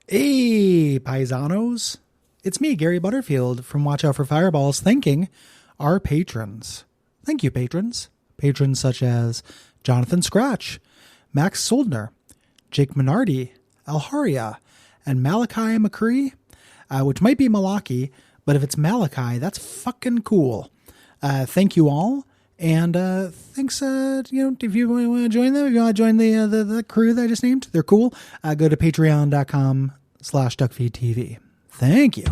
Hey, paisanos. It's me, Gary Butterfield from Watch Out for Fireballs, thanking our patrons. Thank you, patrons. Patrons such as Jonathan Scratch, Max Soldner, Jake Minardi, Alharia, and Malachi McCree, which might be Malaki, but if it's Malachi, that's fucking cool. Thank you all. And thanks, if you want to join them, if you want to join the crew that I just named, they're cool. Go to patreon.com/Duckfeed.tv. Thank you.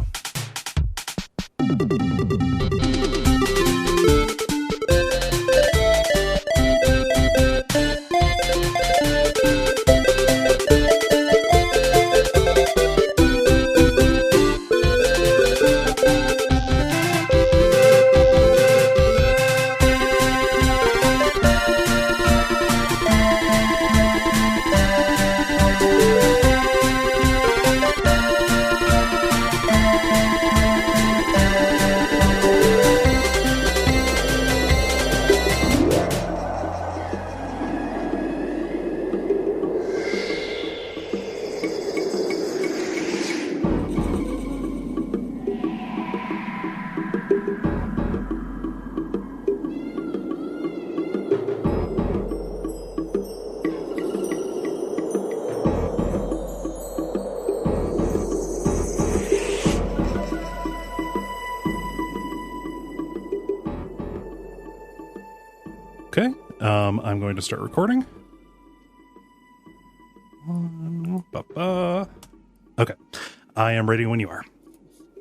Okay, I'm going to start recording. Okay, I am ready when you are.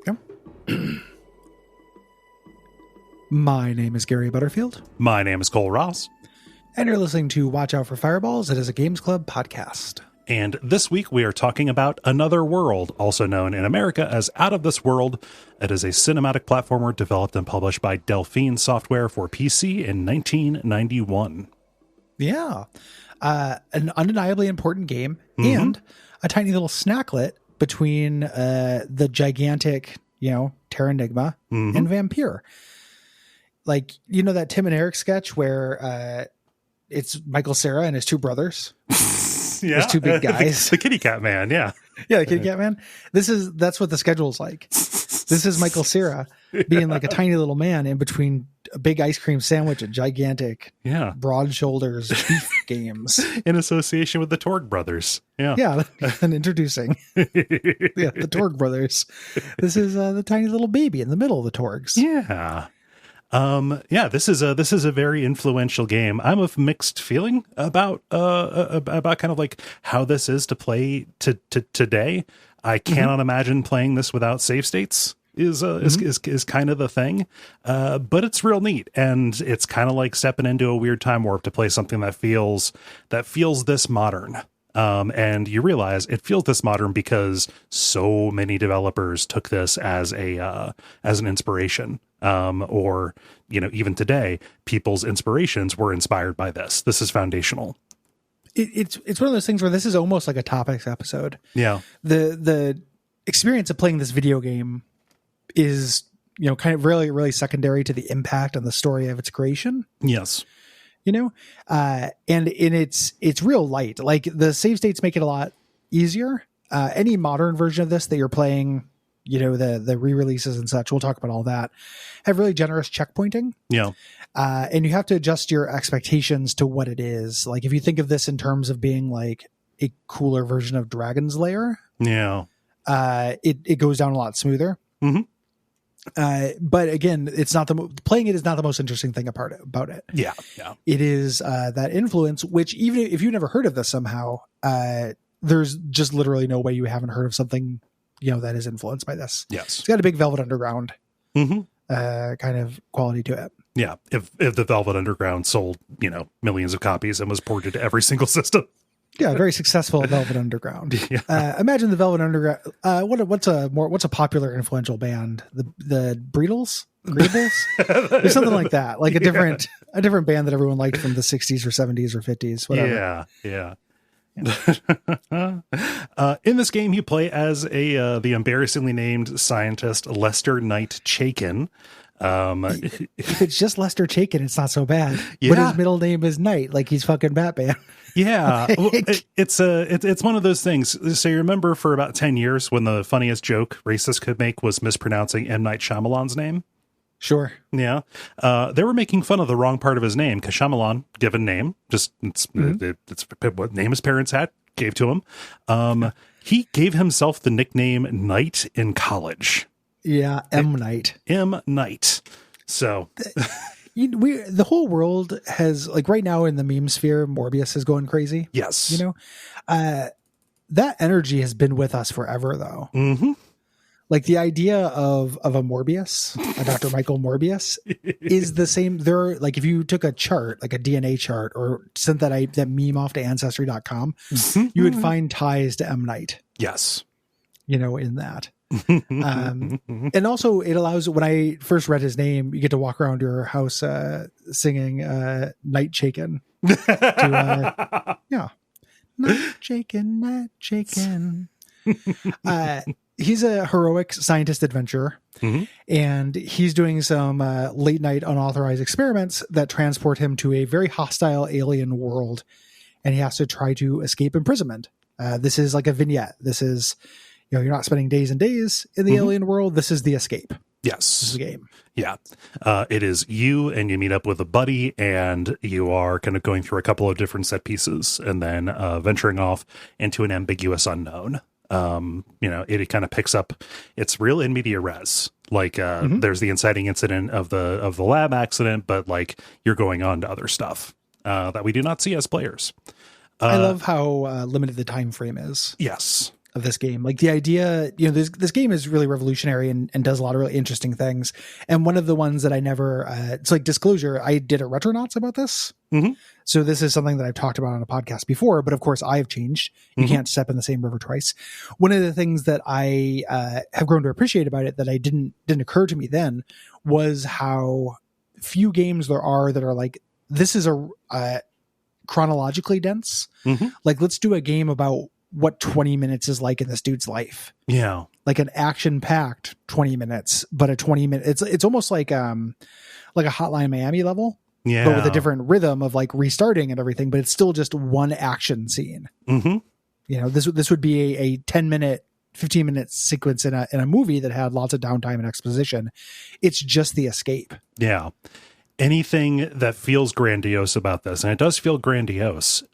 Okay. My name is Gary Butterfield. My name is Cole Ross. And you're listening to Watch Out for Fireballs. It is a Games Club podcast. And this week we are talking about Another World, also known in America as Out of This World. It is a cinematic platformer developed and published by Delphine Software for PC in 1991. Yeah. An undeniably important game and a tiny little snacklet between the gigantic, Terranigma and Vampire. Like, that Tim and Eric sketch where it's Michael Cera and his two brothers. Yeah, those two big guys. The kitty cat man, yeah. Yeah, the kitty cat man. That's what the schedule's like. This is Michael Cera being like a tiny little man in between a big ice cream sandwich and gigantic, broad shoulders beef games. In association with the Torg brothers. Yeah. Yeah, and introducing the Torg brothers. This is the tiny little baby in the middle of the Torgs. Yeah. This is a very influential game. I'm of mixed feeling about kind of like how this is to play today. I cannot imagine playing this without save states is kind of the thing. But it's real neat. And it's kind of like stepping into a weird time warp to play something that feels this modern. And you realize it feels this modern because so many developers took this as an inspiration. Or even today, people's inspirations were inspired by this. This is foundational. It's one of those things where this is almost like a topics episode. Yeah. The experience of playing this video game is, kind of really, really secondary to the impact on the story of its creation. Yes. And it's real light. Like the save states make it a lot easier. Any modern version of this that you're playing, the re-releases and such, we'll talk about all that, have really generous checkpointing. Yeah. And you have to adjust your expectations to what it is. Like if you think of this in terms of being like a cooler version of Dragon's Lair, it goes down a lot smoother. Mm-hmm. But again, playing it is not the most interesting thing about it. Yeah. It is that influence, which even if you've never heard of this somehow, there's just literally no way you haven't heard of something, that is influenced by this. Yes. It's got a big Velvet Underground kind of quality to it. Yeah. If the Velvet Underground sold, millions of copies and was ported to every single system. Yeah, very successful Velvet Underground. Yeah. Imagine the Velvet Underground. What's a popular influential band? The Breedles? There's something like that. Like a different band that everyone liked from the 60s or 70s or 50s, whatever. Yeah. In this game, you play as the embarrassingly named scientist Lester Knight Chaikin. If it's just Lester Chaikin, it's not so bad. Yeah. But his middle name is Knight, like he's fucking Batman. Yeah, well, it's one of those things. So you remember for about 10 years when the funniest joke racists could make was mispronouncing M. Night Shyamalan's name? Sure. Yeah. They were making fun of the wrong part of his name because Shyamalan, given name, it's what name his parents had, gave to him. He gave himself the nickname Knight in college. Yeah, M. Night. M. Night. So... the whole world has, like, right now in the meme sphere, Morbius is going crazy. Yes. You know, that energy has been with us forever, though. Mm-hmm. Like the idea of a Morbius, a Dr. Michael Morbius, is the same. There, like, if you took a chart, like a DNA chart, or sent that meme off to Ancestry.com, you would find ties to M. Night. Yes. You know, in that. And also it allows, when I first read his name, you get to walk around your house singing Night Chaikin yeah, Night Chaikin. He's a heroic scientist adventurer, and he's doing some late night unauthorized experiments that transport him to a very hostile alien world, and he has to try to escape imprisonment. This is like a vignette. This is, you know, you're not spending days and days in the alien world. This is the escape. Yes. This is the game. Yeah. It is you, and you meet up with a buddy, and you are kind of going through a couple of different set pieces and then venturing off into an ambiguous unknown. You know, it kind of picks up, it's real in media res. Like there's the inciting incident of the lab accident, but like you're going on to other stuff that we do not see as players. I love how limited the time frame is. Yes. Of this game. Like the idea, you know, this game is really revolutionary and does a lot of really interesting things. And one of the ones that I never, it's like disclosure, I did a Retronauts about this. So this is something that I've talked about on a podcast before, but of course I have changed. You can't step in the same river twice. One of the things that I have grown to appreciate about it that I didn't occur to me then was how few games there are that are like, this is a chronologically dense. Like, let's do a game about what 20 minutes is like in this dude's life. Yeah. Like an action packed 20 minutes, but a 20-minute, it's almost like a Hotline Miami level, but with a different rhythm of like restarting and everything, but it's still just one action scene. You know, this would be a 10-minute, 15-minute sequence in a movie that had lots of downtime and exposition. It's just the escape. Yeah. Anything that feels grandiose about this, and it does feel grandiose,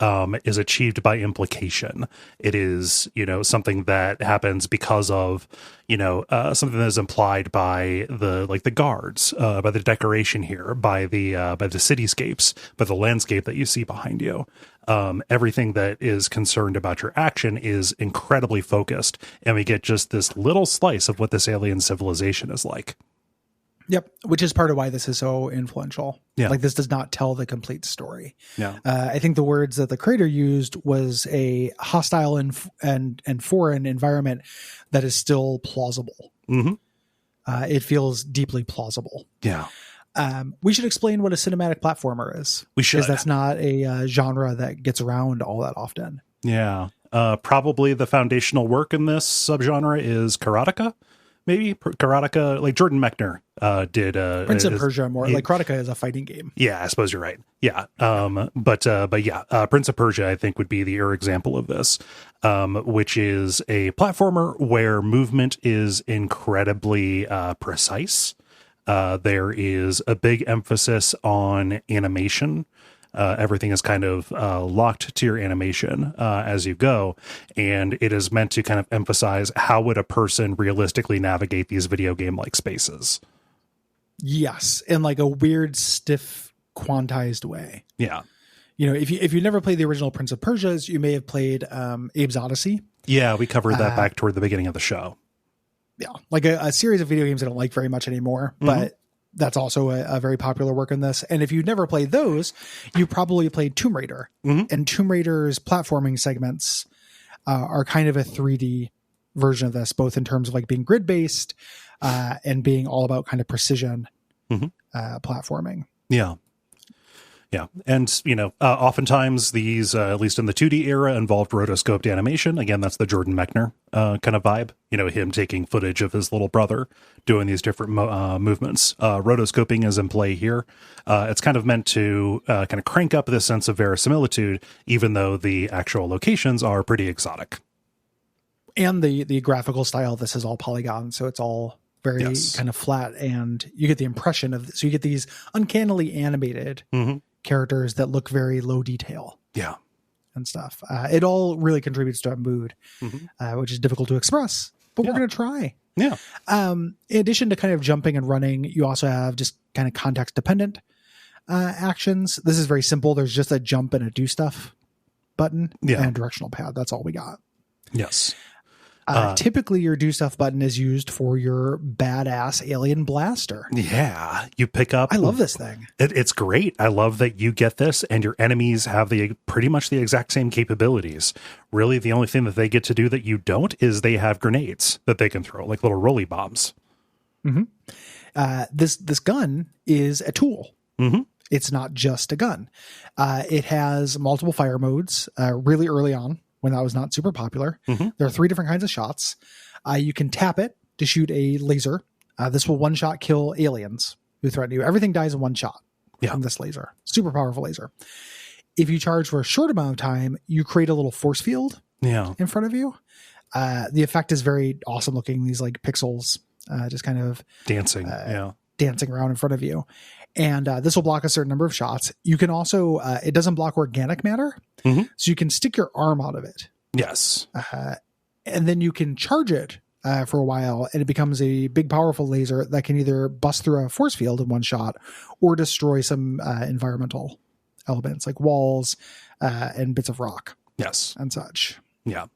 is achieved by implication. It is, you know, something that happens because of, you know, something that is implied by the guards, by the decoration here, by the cityscapes, by the landscape that you see behind you. Everything that is concerned about your action is incredibly focused, and we get just this little slice of what this alien civilization is like. Yep, which is part of why this is so influential. Yeah. Like, this does not tell the complete story. Yeah. I think the words that the creator used was a hostile and foreign environment that is still plausible. It feels deeply plausible. Yeah. We should explain what a cinematic platformer is. We should. Because that's not a genre that gets around all that often. Yeah. Probably the foundational work in this subgenre is Karateka. Maybe Karateka, like Jordan Mechner did. Prince of Persia more. Like Karateka is a fighting game. Yeah, I suppose you're right. Yeah. But yeah, Prince of Persia, I think, would be the example of this, which is a platformer where movement is incredibly precise. There is a big emphasis on animation. Everything is kind of locked to your animation as you go, and it is meant to kind of emphasize how would a person realistically navigate these video game like spaces. Yes, in like a weird, stiff, quantized way. Yeah, you know, if you never played the original Prince of Persia's, you may have played Abe's Odyssey. Yeah, we covered that back toward the beginning of the show. Yeah, like a series of video games I don't like very much anymore, but that's also a very popular work in this. And if you've never played those, you probably played Tomb Raider. And Tomb Raider's platforming segments are kind of a 3D version of this, both in terms of like being grid-based and being all about kind of precision platforming. Yeah. Yeah. And, oftentimes these, at least in the 2D era, involved rotoscoped animation. Again, that's the Jordan Mechner kind of vibe. Him taking footage of his little brother doing these different movements. Rotoscoping is in play here. It's kind of meant to kind of crank up this sense of verisimilitude, even though the actual locations are pretty exotic. And the graphical style, this is all polygon, so it's all very kind of flat, and you get the impression of, so you get these uncannily animated characters that look very low detail. Yeah. And stuff. It all really contributes to a mood, which is difficult to express, but we're going to try. Yeah. In addition to kind of jumping and running, you also have just kind of context dependent actions. This is very simple. There's just a jump and a do stuff button and a directional pad. That's all we got. Yes. Typically your do stuff button is used for your badass alien blaster. Yeah. You pick up. I love this thing. It's great. I love that you get this and your enemies have pretty much the exact same capabilities. Really, the only thing that they get to do that you don't is they have grenades that they can throw, like little rolly bombs. This gun is a tool. It's not just a gun. It has multiple fire modes really early on, when that was not super popular. There are 3 different kinds of shots. You can tap it to shoot a laser. This will one-shot kill aliens who threaten you. Everything dies in one shot from this laser. Super powerful laser. If you charge for a short amount of time, you create a little force field in front of you. The effect is very awesome looking. These like pixels just kind of dancing around in front of you. And this will block a certain number of shots. You can also, it doesn't block organic matter. So you can stick your arm out of it. Yes. And then you can charge it for a while, and it becomes a big, powerful laser that can either bust through a force field in one shot or destroy some environmental elements like walls and bits of rock. Yes. And such. Yeah.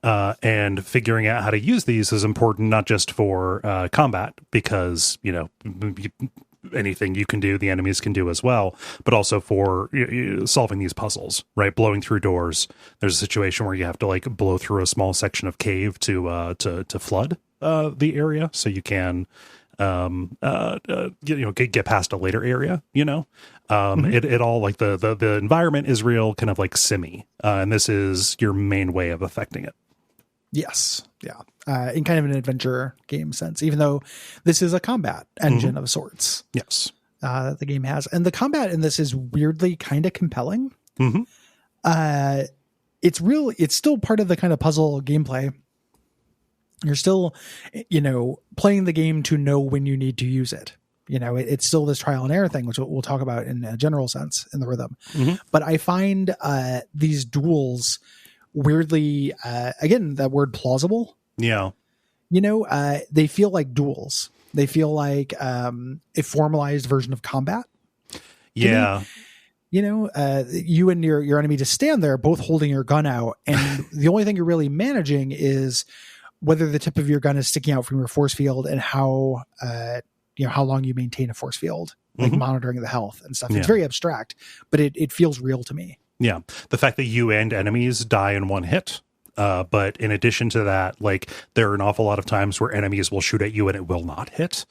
And figuring out how to use these is important, not just for combat, because, anything you can do, the enemies can do as well, but also for solving these puzzles, right? Blowing through doors. There's a situation where you have to like blow through a small section of cave to flood the area, so you can get past a later area. It all like the environment is real kind of like simmy, and this is your main way of affecting it. Yes. Yeah. In kind of an adventure game sense, even though this is a combat engine of sorts. Yes. That the game has. And the combat in this is weirdly kind of compelling. It's still part of the kind of puzzle gameplay. You're still, playing the game to know when you need to use it. It's still this trial and error thing, which we'll talk about in a general sense in the rhythm. But I find these duels weirdly, again, that word plausible. Yeah. They feel like duels. They feel like a formalized version of combat. Yeah. You and your enemy just stand there, both holding your gun out. And the only thing you're really managing is whether the tip of your gun is sticking out from your force field and how long you maintain a force field, like monitoring the health and stuff. It's very abstract, but it feels real to me. Yeah. The fact that you and enemies die in one hit. But in addition to that, like there are an awful lot of times where enemies will shoot at you and it will not hit.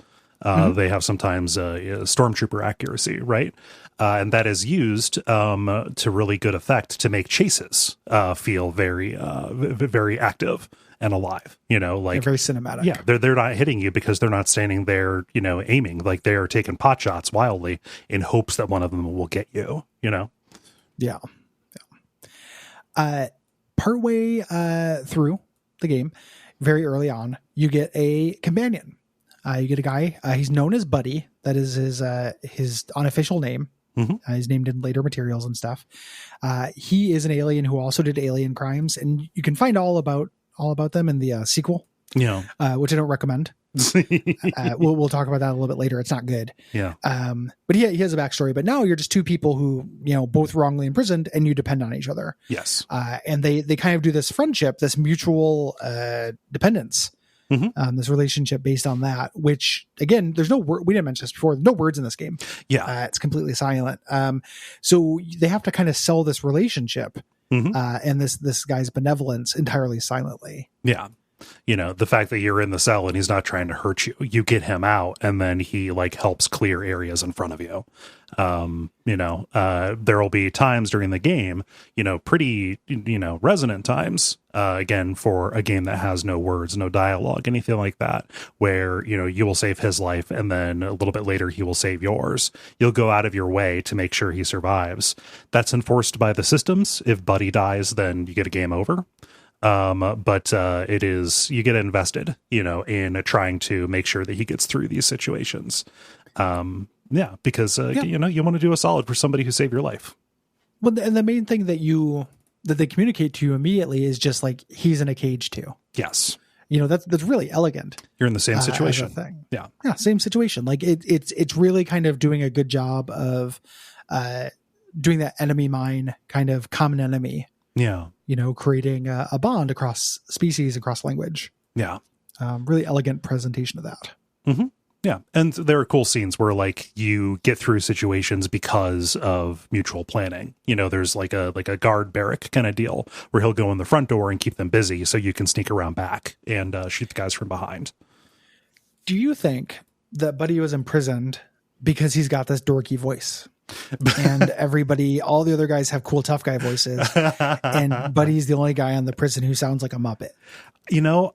They have sometimes stormtrooper accuracy, right? And that is used to really good effect to make chases feel very, very active and alive. Like very cinematic. Yeah, they're not hitting you because they're not standing there, aiming. Like they are taking pot shots wildly in hopes that one of them will get you. Yeah. Partway through the game, very early on, you get a companion. You get a guy. He's known as Buddy. That is his unofficial name. He's named in later materials and stuff. He is an alien who also did alien crimes, and you can find all about them in the sequel. Yeah, which I don't recommend. We'll talk about that a little bit later. It's not good. Yeah. But he has a backstory. But now you're just two people who, both wrongly imprisoned, and you depend on each other. Yes. And they kind of do this friendship, this mutual dependence, this relationship based on that, which again, there's no word. We didn't mention this before. No words in this game. Yeah. It's completely silent. So they have to kind of sell this relationship and this guy's benevolence entirely silently. Yeah. The fact that you're in the cell and he's not trying to hurt you, you get him out, and then he like helps clear areas in front of you. There will be times during the game, pretty, resonant times, again, for a game that has no words, no dialogue, anything like that, where, you will save his life and then a little bit later he will save yours. You'll go out of your way to make sure he survives. That's enforced by the systems. If Buddy dies, then you get a game over. But it is, you get invested, in trying to make sure that he gets through these situations. Because you want to do a solid for somebody who saved your life. Well, and the main thing that they communicate to you immediately is just like, he's in a cage too. Yes. That's really elegant. You're in the same situation. Thing. Yeah. Yeah. Same situation. Like it's really kind of doing a good job of, doing that enemy mine kind of common enemy. Yeah. Creating a bond across species, across language. Yeah. Really elegant presentation of that. Mm-hmm. Yeah. And there are cool scenes where like you get through situations because of mutual planning. There's like a guard barrack kind of deal where he'll go in the front door and keep them busy so you can sneak around back and shoot the guys from behind. Do you think that Buddy was imprisoned because he's got this dorky voice? And all the other guys have cool tough guy voices, and Buddy's the only guy on the prison who sounds like a Muppet.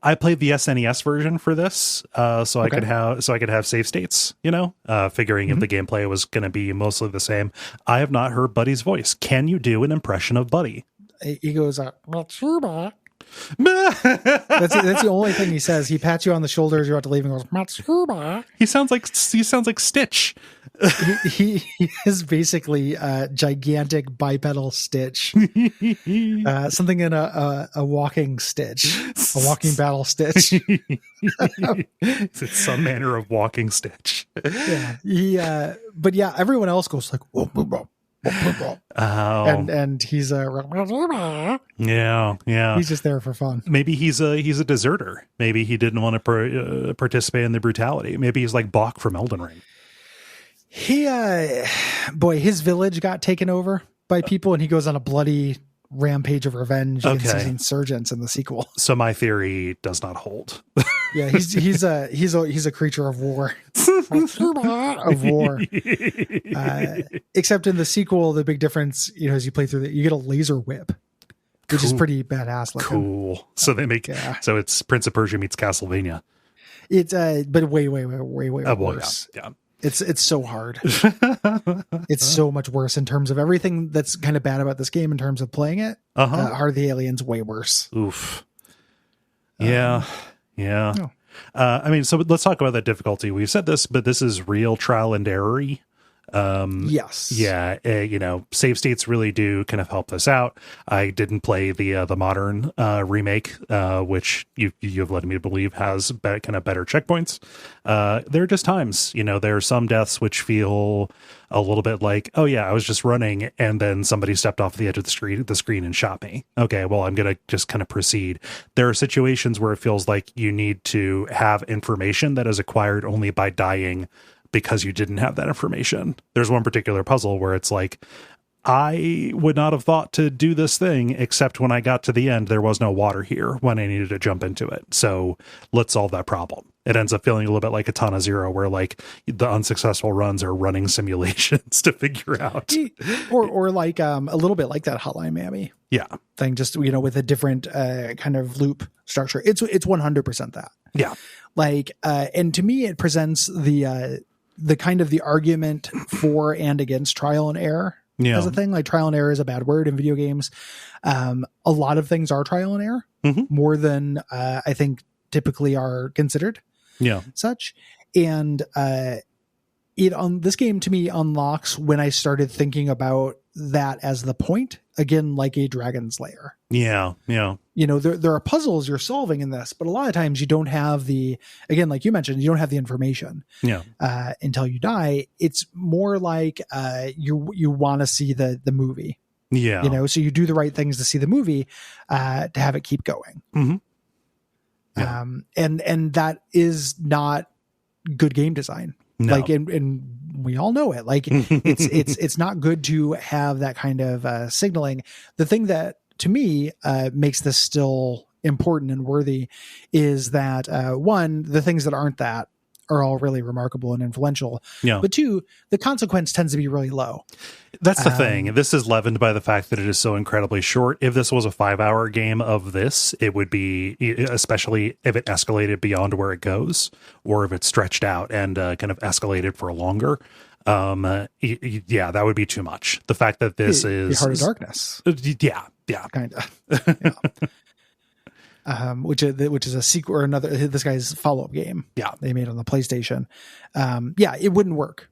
I played the SNES version for this, so I could have save states. Figuring if the gameplay was going to be mostly the same. I have not heard Buddy's voice. Can you do an impression of Buddy? He goes, Matsuba. That's the only thing he says. He pats you on the shoulders. You're about to leave and goes, Matsuba. He sounds like Stitch. He is basically a gigantic bipedal Stitch. Something in a walking Stitch, a walking battle Stitch. It's some manner of walking Stitch. Yeah. But yeah, everyone else goes like, whoa, whoa, whoa. Oh. And he's yeah he's just there for fun. Maybe he's a deserter. Maybe he didn't want to participate in the brutality. Maybe he's like Bach from Elden Ring. His village got taken over by people, and he goes on a bloody rampage of revenge against his insurgents in the sequel. So my theory does not hold. Yeah, he's a creature of war. Except in the sequel, the big difference, as you play through you get a laser whip, which is pretty badass looking. Cool. So they make so it's Prince of Persia meets Castlevania. It's but way worse. Yeah. It's so hard. It's so much worse in terms of everything that's kind of bad about this game in terms of playing it. Heart of the Alien's way worse. Oof. Yeah. No. So let's talk about that difficulty. We've said this, but this is real trial and error-y. Yes. Yeah. Save states really do kind of help this out. I didn't play the modern remake, which you've led me to believe has kind of better checkpoints. There are just times, there are some deaths which feel a little bit like, oh yeah, I was just running and then somebody stepped off the edge of the screen and shot me. Okay, well, I'm going to just kind of proceed. There are situations where it feels like you need to have information that is acquired only by dying because you didn't have that information. There's one particular puzzle where it's like, I would not have thought to do this thing, except when I got to the end, there was no water here when I needed to jump into it. So let's solve that problem. It ends up feeling a little bit like Katana Zero, where like the unsuccessful runs are running simulations to figure out. Or like a little bit like that Hotline Miami thing, just, with a different kind of loop structure. It's 100% that. Yeah. Like, and to me, it presents the kind of the argument for and against trial and error as a thing. Like, trial and error is a bad word in video games. A lot of things are trial and error, more than I think typically are considered such. And this game to me unlocks when I started thinking about that as the point, again, like a Dragon's Lair. Yeah. There are puzzles you're solving in this, but a lot of times you don't have again, like you mentioned, you don't have the information until you die. It's more like you want to see the movie. Yeah. So you do the right things to see the movie to have it keep going. Mm-hmm. Yeah. And that is not good game design. No. Like, and we all know it. Like, it's not good to have that kind of signaling. The thing that to me makes this still important and worthy is that one, the things that aren't that are all really remarkable and influential. Yeah. But two, the consequence tends to be really low. That's the thing. This is leavened by the fact that it is so incredibly short. If this was a 5-hour game of this, it would be, especially if it escalated beyond where it goes, or if it stretched out and kind of escalated for longer. Yeah, that would be too much. The fact that this is Heart of Darkness. Yeah. Kind of. Yeah. Which is a sequel or another, this guy's follow-up game. Yeah. They made on the PlayStation. Yeah, it wouldn't work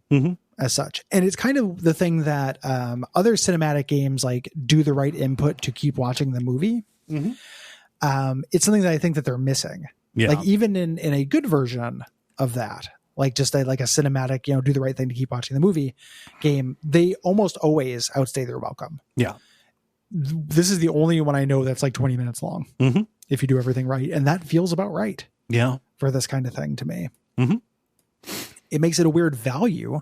as such. And it's kind of the thing that other cinematic games like do the right input to keep watching the movie. It's something that I think that they're missing. Yeah. Like even in a good version of that, like just like a cinematic, do the right thing to keep watching the movie game, they almost always outstay their welcome. Yeah. This is the only one I know that's like 20 minutes long. If you do everything right. And that feels about right. Yeah. For this kind of thing to me. It makes it a weird value,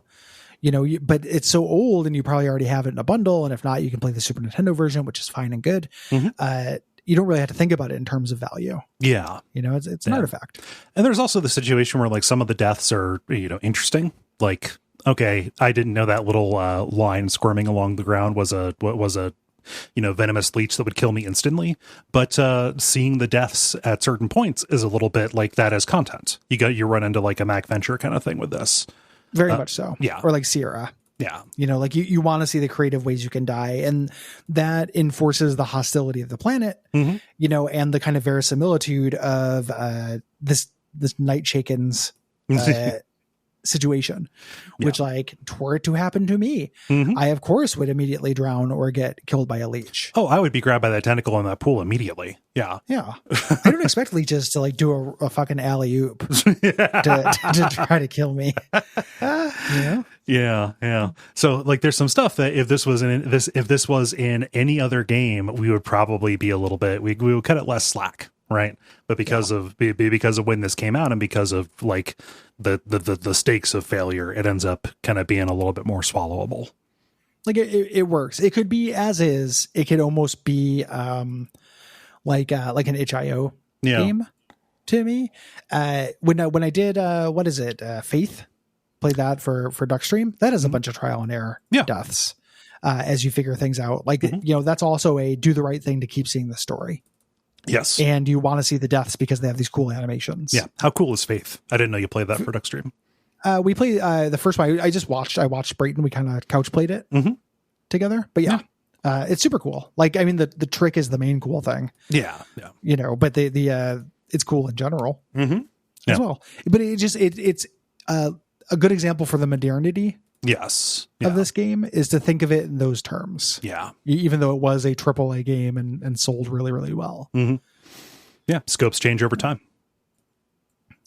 but it's so old and you probably already have it in a bundle. And if not, you can play the Super Nintendo version, which is fine and good. You don't really have to think about it in terms of value. Yeah. It's an artifact. And there's also the situation where like some of the deaths are, interesting. Like, okay, I didn't know that little line squirming along the ground was a venomous leech that would kill me instantly. But seeing the deaths at certain points is a little bit like that as content. You run into like a Mac Venture kind of thing with this. Very much so. Yeah. Or like Sierra. Yeah. Like you want to see the creative ways you can die. And that enforces the hostility of the planet, and the kind of verisimilitude of this Night Shaken's situation, which like were it to happen to me, I of course would immediately drown or get killed by a leech. Oh, I would be grabbed by that tentacle in that pool immediately. Yeah. I don't expect leeches to like do a fucking alley-oop to try to kill me. Yeah. So like there's some stuff that if this was in any other game, we would probably be a little bit, we would cut it less slack. Right. But because of when this came out and because of like the stakes of failure, it ends up kind of being a little bit more swallowable. Like it works. It could be as is. It could almost be like an itch.io game to me. When I did what is it? Faith, played that for Duckstream. That is a bunch of trial and error deaths as you figure things out. Like that's also a do the right thing to keep seeing the story. Yes. And you want to see the deaths because they have these cool animations. Yeah. How cool is Faith? I didn't know you played that for Duckstream. We played the first one. I watched Brayton. We kind of couch played it together. But it's super cool. Like, I mean, the trick is the main cool thing. Yeah. But the it's cool in general as well. But it's a good example for the modernity. Yes. Of this game is to think of it in those terms. Yeah. Even though it was a AAA game and sold really, really well. Yeah. Scopes change over time.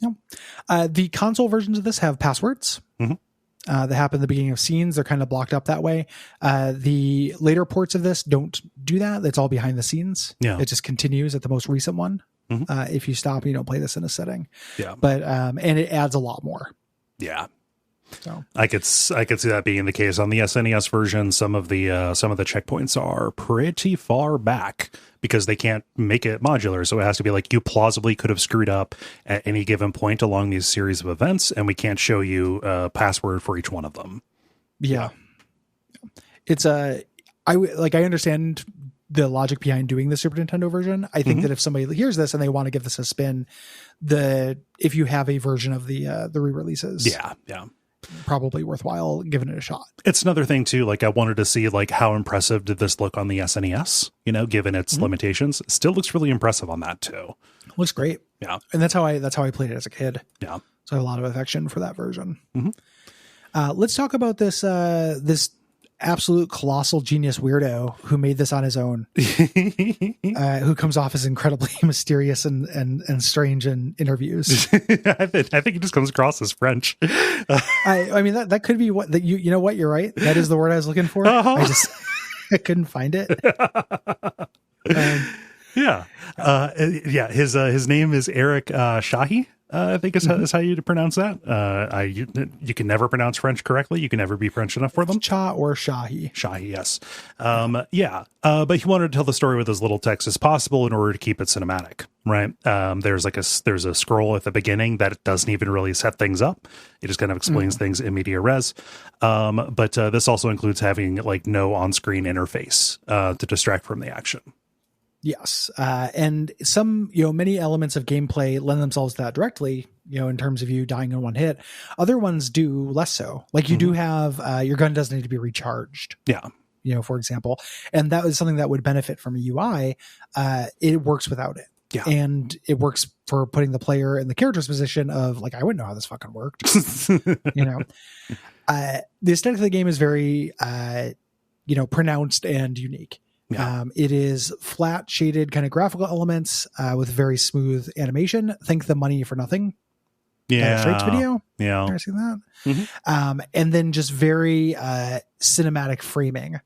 Yeah. The console versions of this have passwords that happen at the beginning of scenes. They're kind of blocked up that way. The later ports of this don't do that. It's all behind the scenes. Yeah. It just continues at the most recent one. If you stop, you don't play this in a setting. Yeah. But, and it adds a lot more. Yeah. So I could see that being the case on the SNES version. Some of the checkpoints are pretty far back because they can't make it modular. So it has to be like you plausibly could have screwed up at any given point along these series of events, and we can't show you a password for each one of them. Yeah. It's I understand the logic behind doing the Super Nintendo version. I think that if somebody hears this and they want to give this a spin, if you have a version of the re-releases, probably worthwhile giving it a shot. It's another thing too. Like I wanted to see like how impressive did this look on the SNES, given its limitations. It still looks really impressive on that too. Looks great. Yeah. And that's how I played it as a kid. Yeah. So I have a lot of affection for that version. Let's talk about this absolute colossal genius weirdo who made this on his own, who comes off as incredibly mysterious and strange in interviews. I think he just comes across as French. I mean, that could be what you know what, you're right. That is the word I was looking for. I couldn't find it. His name is Eric Shahi. I think is how you pronounce that. You can never pronounce French correctly. You can never be French enough for them. Cha or Shahi. Shahi, yes. But he wanted to tell the story with as little text as possible in order to keep it cinematic, right? There's a scroll at the beginning that doesn't even really set things up. It just kind of explains things in media res. But this also includes having like no on-screen interface to distract from the action. Yes. And some, many elements of gameplay lend themselves to that directly, in terms of you dying in one hit. Other ones do less so. Like you do have, your gun doesn't need to be recharged. Yeah. For example, and that was something that would benefit from a UI. It works without it. Yeah. And it works for putting the player in the character's position of like, I wouldn't know how this fucking worked. The aesthetic of the game is very, pronounced and unique. Yeah. It is flat shaded kind of graphical elements with very smooth animation. Think the Money for Nothing. Straits video. Yeah. Ever seen that? And then just very cinematic framing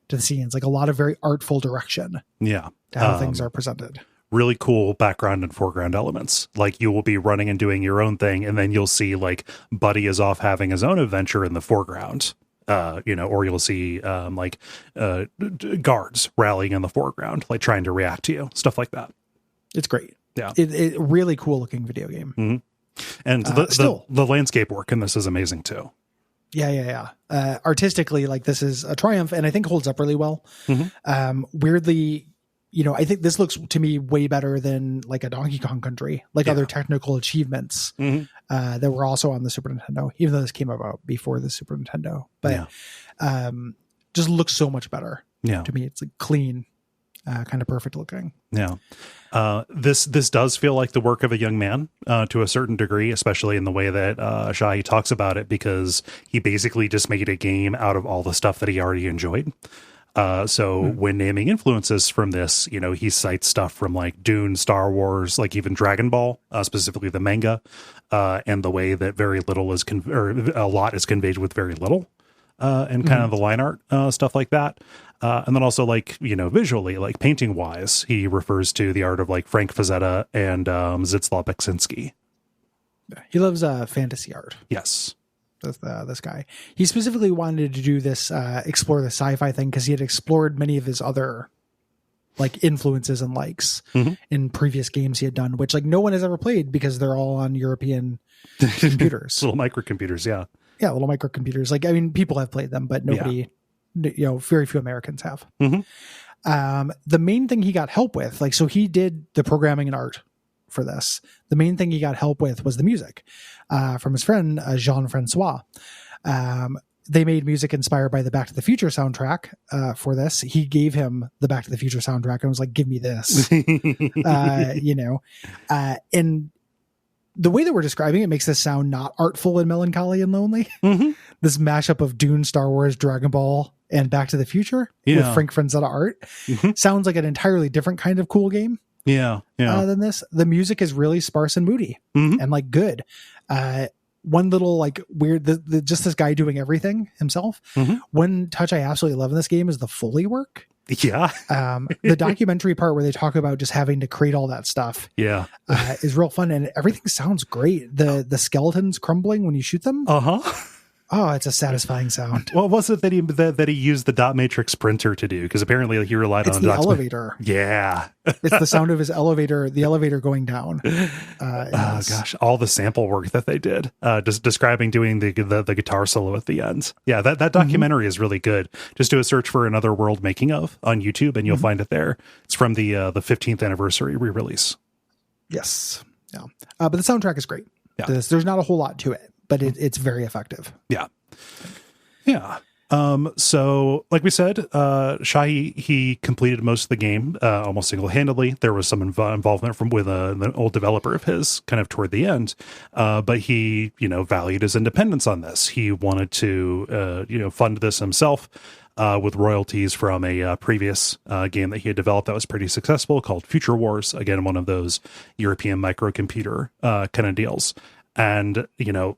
to the scenes, like a lot of very artful direction. Yeah. To how things are presented. Really cool background and foreground elements. Like you will be running and doing your own thing, and then you'll see like Buddy is off having his own adventure in the foreground. Or you'll see guards rallying in the foreground, like trying to react to you, stuff like that. It's great. Yeah. It really cool looking video game. Mm-hmm. And the landscape work in this is amazing too. Yeah. Artistically, like this is a triumph, and I think holds up really well. Weirdly, I think this looks to me way better than like a Donkey Kong Country, like other technical achievements that were also on the Super Nintendo, even though this came about before the Super Nintendo. But just looks so much better. Yeah, to me, it's like clean, kind of perfect looking. Yeah, this does feel like the work of a young man to a certain degree, especially in the way that Shahi talks about it, because he basically just made a game out of all the stuff that he already enjoyed. When naming influences from this, he cites stuff from like Dune, Star Wars, like even Dragon Ball, specifically the manga, and the way that very little is a lot is conveyed with very little, and kind of the line art, stuff like that. And then also like, visually, like painting wise, he refers to the art of like Frank Frazetta and Zdzisław Beksinski. He loves fantasy art. Yes. This guy, he specifically wanted to do this, explore the sci-fi thing because he had explored many of his other like influences and likes in previous games he had done, which like no one has ever played because they're all on European computers, little microcomputers. Yeah. Little microcomputers. Like, I mean, people have played them, but nobody, very few Americans have. The main thing he got help with, like, so he did the programming and art for this. The main thing he got help with was the music from his friend Jean-Francois. They made music inspired by the Back to the Future soundtrack for this. He gave him the Back to the Future soundtrack and was like, give me this. And the way that we're describing it makes this sound not artful and melancholy and lonely. This mashup of Dune, Star Wars, Dragon Ball, and Back to the Future with Frank Frazetta art sounds like an entirely different kind of cool game. Than this. The music is really sparse and moody and like good. One little like weird, just this guy doing everything himself. One touch I absolutely love in this game is the Foley work. The documentary part where they talk about just having to create all that stuff is real fun, and everything sounds great. The skeletons crumbling when you shoot them. Oh, it's a satisfying sound. What was it that he used the dot matrix printer to do? Because apparently he relied on the elevator. Yeah, it's the sound of his elevator, the elevator going down. Oh gosh, all the sample work that they did, just describing doing the guitar solo at the end. Yeah, that documentary is really good. Just do a search for Another World Making of on YouTube, and you'll find it there. It's from the 15th anniversary re-release. Yes, yeah, but the soundtrack is great. Yeah. There's not a whole lot to it, but it's very effective. Yeah. So like we said, Shahi, he completed most of the game, almost single-handedly. There was some involvement with an old developer of his kind of toward the end. But he, valued his independence on this. He wanted to, fund this himself, with royalties from a previous game that he had developed that was pretty successful called Future Wars. Again, one of those European microcomputer kind of deals. And,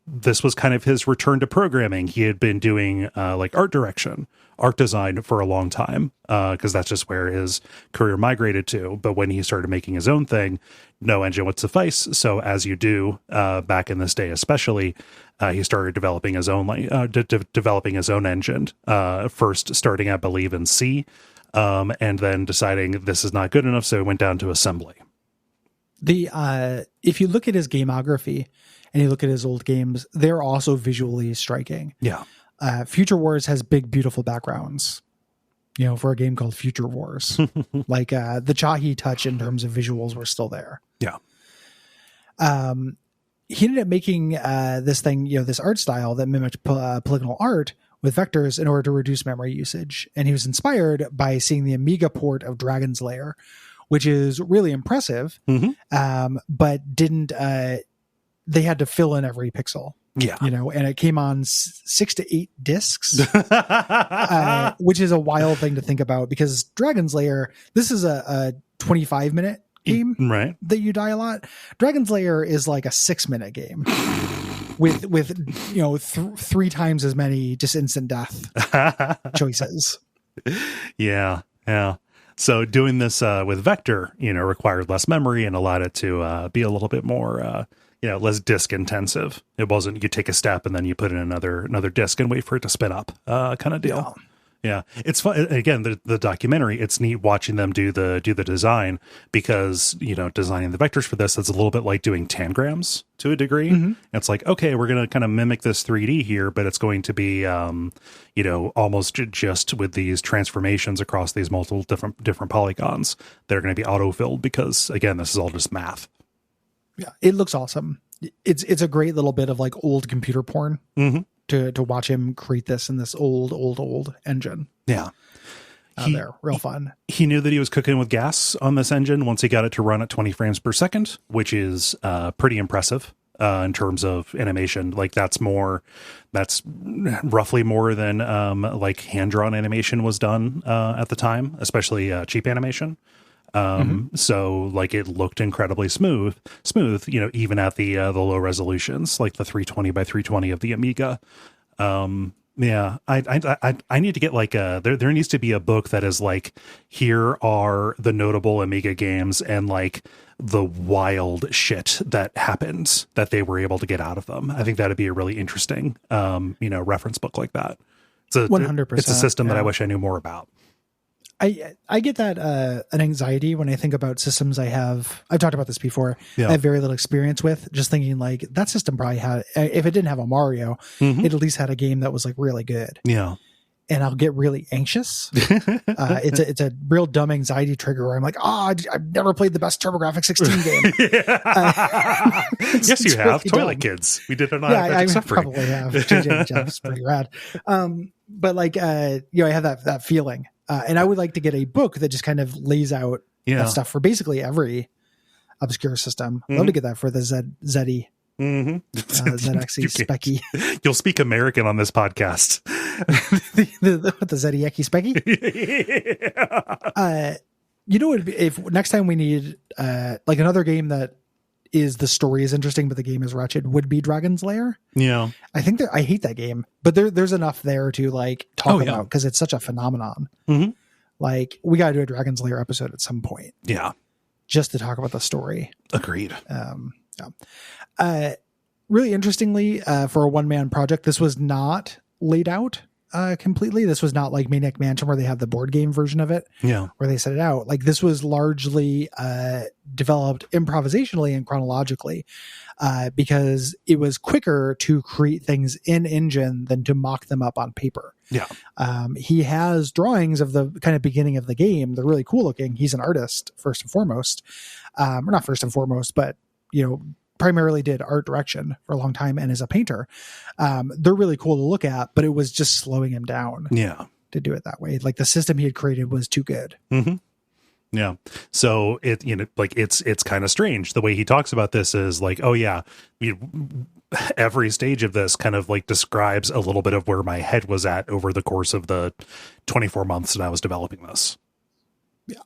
this was kind of his return to programming. He had been doing like art direction, art design for a long time, because that's just where his career migrated to. But when he started making his own thing, no engine would suffice. So as you do back in this day, especially, he started developing his own developing his own engine. First starting, I believe, in C, and then deciding this is not good enough, so he went down to assembly. If you look at his gameography and you look at his old games, they're also visually striking. Yeah. Future Wars has big, beautiful backgrounds, for a game called Future Wars. Like the Chahi touch in terms of visuals were still there. Yeah. He ended up making this thing, this art style that mimicked polygonal art with vectors in order to reduce memory usage. And he was inspired by seeing the Amiga port of Dragon's Lair, which is really impressive, but didn't, they had to fill in every pixel. Yeah. And it came on 6 to 8 discs, which is a wild thing to think about because Dragon's Lair, this is a 25-minute game, right? That you die a lot. Dragon's Lair is like a 6-minute game with 3 times as many just instant death choices. Yeah. So doing this with Vector, required less memory and allowed it to be a little bit more, less disk intensive. It wasn't you take a step and then you put in another disk and wait for it to spin up, kind of deal. Yeah, it's fun. Again, the documentary. It's neat watching them do the design because designing the vectors for this. It's a little bit like doing tangrams to a degree. Mm-hmm. It's like, okay, we're going to kind of mimic this 3D here, but it's going to be almost just with these transformations across these multiple different polygons that are going to be auto-filled because again, this is all just math. Yeah, it looks awesome. It's a great little bit of like old computer porn. Mm-hmm. To watch him create this in this old engine. Yeah. There. Real fun. He knew that he was cooking with gas on this engine once he got it to run at 20 frames per second, which is pretty impressive in terms of animation. Like that's roughly more than like hand-drawn animation was done at the time, especially cheap animation. So like it looked incredibly smooth, even at the low resolutions, like the 320 by 320 of the Amiga. Yeah, I need to get like there needs to be a book that is like, here are the notable Amiga games and like the wild shit that happened that they were able to get out of them. I think that'd be a really interesting, reference book like that. It's 100%. It's a system that I wish I knew more about. I get that an anxiety when I think about systems I've talked about this before. Yeah. I have very little experience with, just thinking like that system probably had, if it didn't have a Mario, it at least had a game that was like really good. Yeah. And I'll get really anxious. It's a real dumb anxiety trigger where I'm like, I've never played the best TurboGrafx 16 game. Yes, you have. Really Toilet Kids. We did it on I probably have. JJ Jeff's pretty rad. But like, I have that feeling. And I would like to get a book that just kind of lays out that stuff for basically every obscure system. I'd love to get that for the ZXE Specky. You'll speak American on this podcast. the ZXE Specky? If next time we need like another game that is the story is interesting, but the game is wretched, would be Dragon's Lair. Yeah. I think I hate that game, but there's enough there to like talk about because it's such a phenomenon. Mm-hmm. Like we got to do a Dragon's Lair episode at some point. Yeah. Just to talk about the story. Agreed. Really interestingly, for a one-man project, this was not laid out completely. This was not like Maniac Mansion where they have the board game version of it. Yeah. Where they set it out. Like this was largely developed improvisationally and chronologically because it was quicker to create things in engine than to mock them up on paper. Yeah. He has drawings of the kind of beginning of the game. They're really cool looking. He's an artist first and foremost. Or not first and foremost, but primarily did art direction for a long time and is a painter. They're really cool to look at, but it was just slowing him down. Yeah. To do it that way. Like the system he had created was too good. Mm-hmm. Yeah. So it's kind of strange. The way he talks about this is like, oh yeah, every stage of this kind of like describes a little bit of where my head was at over the course of the 24 months that I was developing this. Yeah.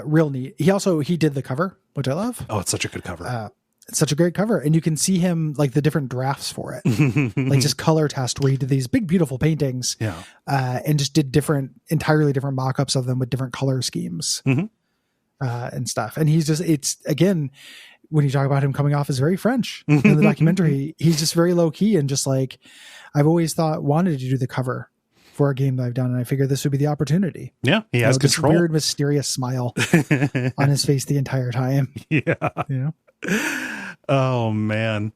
Real neat. He did the cover, which I love. Oh, it's such a good cover. It's such a great cover. And you can see him, like, the different drafts for it. Like, just color test where he did these big, beautiful paintings. Yeah. And just did entirely different mock-ups of them with different color schemes. And stuff. And it's again, when you talk about him coming off as very French in the documentary, he's just very low key and just like, I've always wanted to do the cover for a game that I've done. And I figured this would be the opportunity. Yeah. He has control. This weird, mysterious smile on his face the entire time. Yeah. Oh man.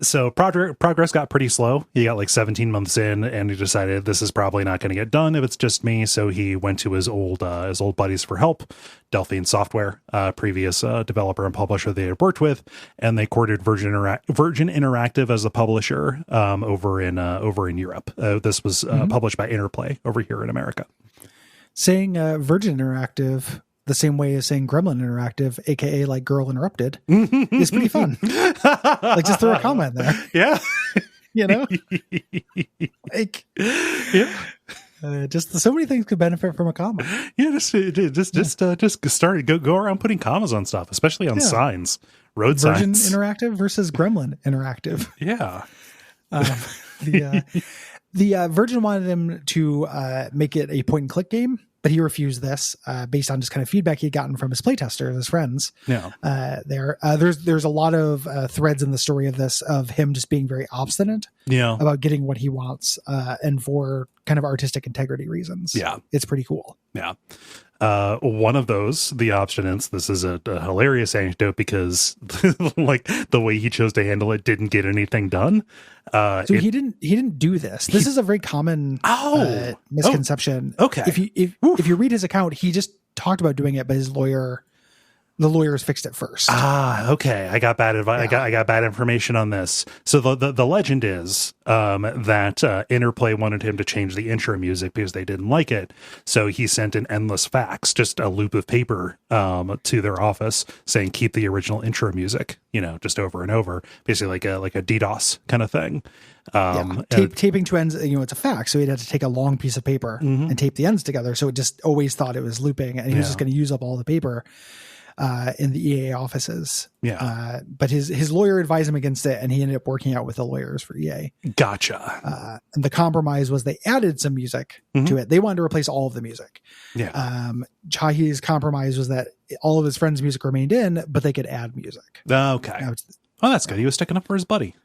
So progress got pretty slow. He got like 17 months in and he decided this is probably not going to get done if it's just me. So he went to his old buddies for help, Delphine Software, previous developer and publisher they had worked with, and they courted Virgin Interactive as a publisher over in Europe. This was published by Interplay over here in America. Saying Virgin Interactive the same way as saying Gremlin Interactive, aka like Girl Interrupted, is pretty fun. Like, just throw a comment there. Yeah. You know? Like, yeah. Just so many things could benefit from a comma. Yeah, just start go around putting commas on stuff, especially on signs, road Virgin signs. Interactive versus Gremlin Interactive. Yeah. The Virgin wanted him to make it a point and click game, but he refused this based on just kind of feedback he'd gotten from his playtesters, his friends. Yeah. There's a lot of threads in the story of this, of him just being very obstinate about getting what he wants and for kind of artistic integrity reasons. Yeah. It's pretty cool. Yeah. One of those, the obstinance, this is a hilarious anecdote because like the way he chose to handle it didn't get anything done. He didn't do this. This is a very common misconception. Okay. If you read his account, he just talked about doing it, but the lawyers fixed it first. Okay. I got bad advice. I got bad information on this. So the legend is that Interplay wanted him to change the intro music because they didn't like it. So he sent an endless fax, just a loop of paper, to their office saying keep the original intro music, just over and over, basically like a DDoS kind of thing. Taping two ends, it's a fax, so he'd have to take a long piece of paper and tape the ends together. So it just always thought it was looping, and he was just going to use up all the paper in the EA offices. But his lawyer advised him against it, and he ended up working out with the lawyers for EA. Gotcha. And the compromise was they added some music to it. They wanted to replace all of the music. Chahi's compromise was that all of his friends' music remained in, but they could add music. Okay. That's good. He was sticking up for his buddy.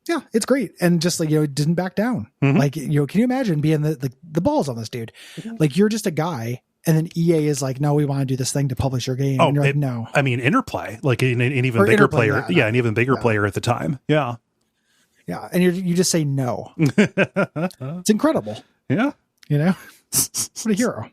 Yeah, it's great. And just like, didn't back down. Like, can you imagine being the balls on this dude? Like, you're just a guy, and then EA is like, no, we want to do this thing to publish your game. And you're like, no. I mean, Interplay, like an even bigger player. An even bigger player at the time. Yeah. Yeah. And you just say no. It's incredible. Yeah. What a hero.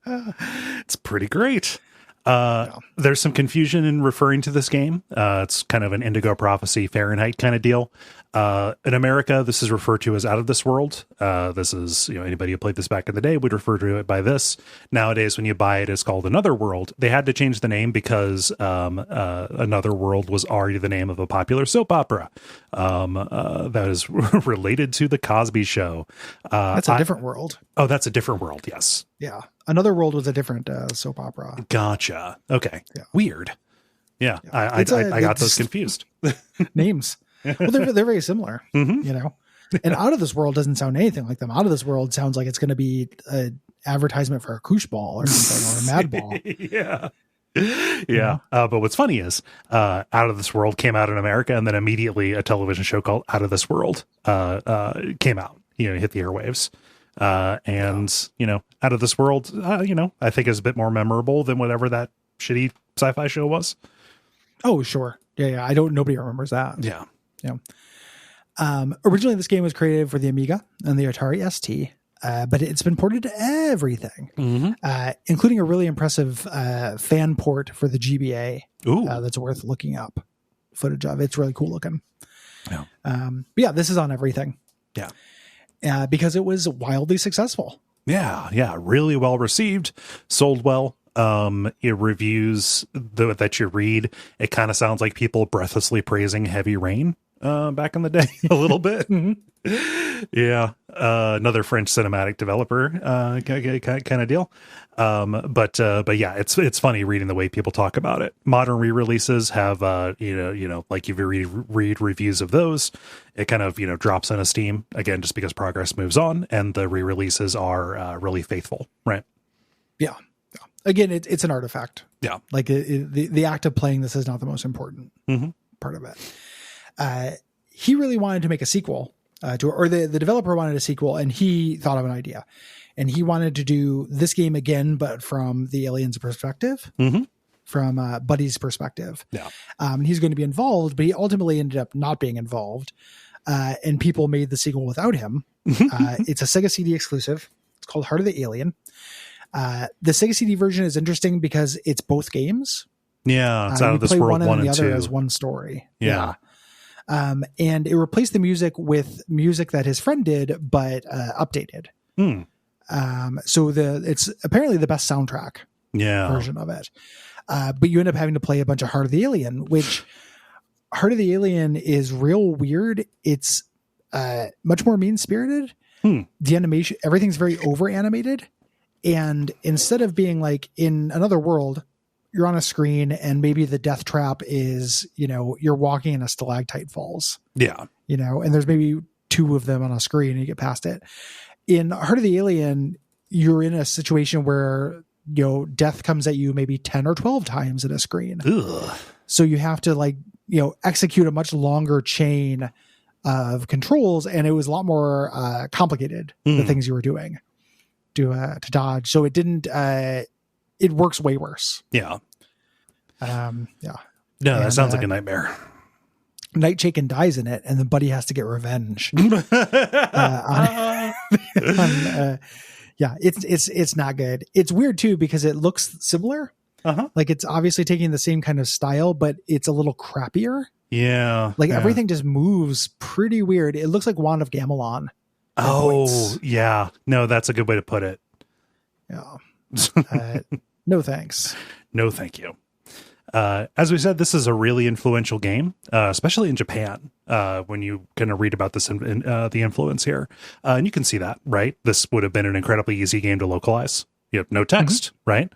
It's pretty great. There's some confusion in referring to this game. It's kind of an Indigo Prophecy Fahrenheit kind of deal. In America, this is referred to as Out of This World. This is, anybody who played this back in the day would refer to it by this. Nowadays, when you buy it, it's called Another World. They had to change the name because Another World was already the name of a popular soap opera that is related to The Cosby Show. That's a different world. Oh, that's a different world. Yes. Yeah. Another World was a different soap opera. Gotcha. Okay. Yeah. Weird. Yeah. I got those confused. Names. Well, they're very similar, And Out of This World doesn't sound anything like them. Out of This World sounds like it's going to be an advertisement for a koosh ball or something, or a mad ball. Yeah. But what's funny is Out of This World came out in America, and then immediately a television show called Out of This World came out, hit the airwaves. Out of This World, I think is a bit more memorable than whatever that shitty sci-fi show was. Oh, sure. Yeah. Nobody remembers that. Yeah. Originally, this game was created for the Amiga and the Atari ST, but it's been ported to everything, including a really impressive fan port for the GBA. That's worth looking up footage of. It's really cool looking. Yeah. This is on everything. Yeah. Because it was wildly successful. Yeah. Really well received, sold well. Reviews that you read, it kind of sounds like people breathlessly praising Heavy Rain back in the day a little bit. Yeah. another French cinematic developer kind of deal. But yeah, it's funny reading the way people talk about it. Modern re-releases have like if you read reviews of those, it kind of drops on a Steam again just because progress moves on, and the re-releases are really faithful, right? Yeah. Again, it's an artifact. Yeah, like the act of playing this is not the most important part of it. He really wanted to make a sequel the developer wanted a sequel, and he thought of an idea, and he wanted to do this game again, but from the alien's perspective, from Buddy's perspective. Yeah. He's going to be involved, but he ultimately ended up not being involved. And people made the sequel without him. It's a Sega CD exclusive. It's called Heart of the Alien. The Sega CD version is interesting because it's both games. Yeah, it's Out of This World 1 and 2. The other as one story. Yeah. And it replaced the music with music that his friend did, but updated. So it's apparently the best soundtrack version of it. But you end up having to play a bunch of Heart of the Alien, which Heart of the Alien is real weird. It's much more mean-spirited. The animation, everything's very over-animated. And instead of being like in another world, you're on a screen and maybe the death trap is, you're walking in a stalactite falls. Yeah. And there's maybe 2 of them on a screen and you get past it. In Heart of the Alien, you're in a situation where, death comes at you maybe 10 or 12 times in a screen. Ugh. So you have to execute a much longer chain of controls. And it was a lot more complicated, the things you were doing to dodge. So it didn't, it works way worse. Yeah. Yeah. No, that sounds like a nightmare. Night Shaken dies in it, and then Buddy has to get revenge. Yeah, it's not good. It's weird too because it looks similar. Like it's obviously taking the same kind of style, but it's a little crappier. Yeah. Everything just moves pretty weird. It looks like Wand of Gamelon. Oh, yeah. No, that's a good way to put it. Yeah. No thanks. No, thank you. As we said, this is a really influential game, especially in Japan. When you kind of read about this, the influence here, and you can see that, right? This would have been an incredibly easy game to localize. You have no text, right?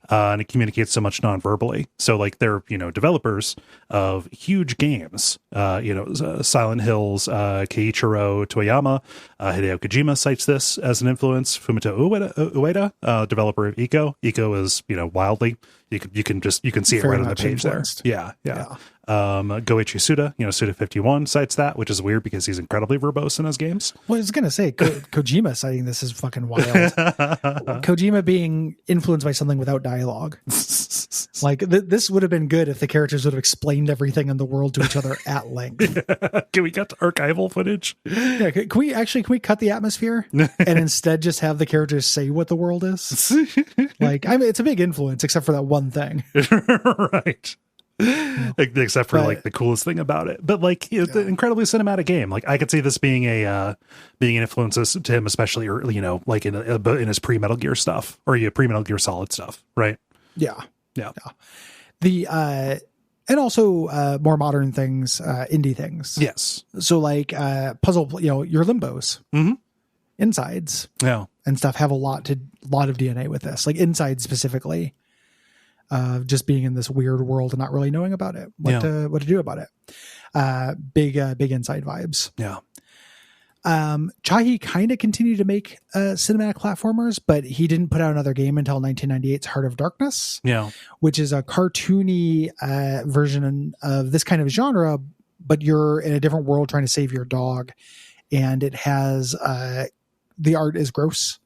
And it communicates so much non-verbally. So they're, developers of huge games, Silent Hills, Keiichiro Toyama, Hideo Kojima cites this as an influence. Fumito Ueda, developer of Ico. Ico is, wildly, you can see it Very right on the page influenced. there. Yeah. Goichi Suda, Suda 51 cites that, which is weird because he's incredibly verbose in his games. Well, I was going to say Kojima citing this is fucking wild. Kojima being influenced by something without dialogue. This would have been good if the characters would have explained everything in the world to each other at length. Can we cut to archival footage? Yeah, can we cut the atmosphere and instead just have the characters say what the world is? It's a big influence except for that one thing. Right. Except for the coolest thing about it, but it's an incredibly cinematic game. I could see this being an influence to him, especially early, in his pre-Metal Gear stuff or pre-Metal Gear Solid stuff, right? Yeah. The and also more modern things, indie things. Yes. So puzzle, your limbos, insides, and stuff have a lot of DNA with this. Inside specifically. Just being in this weird world and not really knowing about it, what to do about it. Big inside vibes. Yeah. Chahi kind of continued to make cinematic platformers, but he didn't put out another game until 1998's Heart of Darkness. Yeah. Which is a cartoony version of this kind of genre, but you're in a different world trying to save your dog, and it has the art is gross.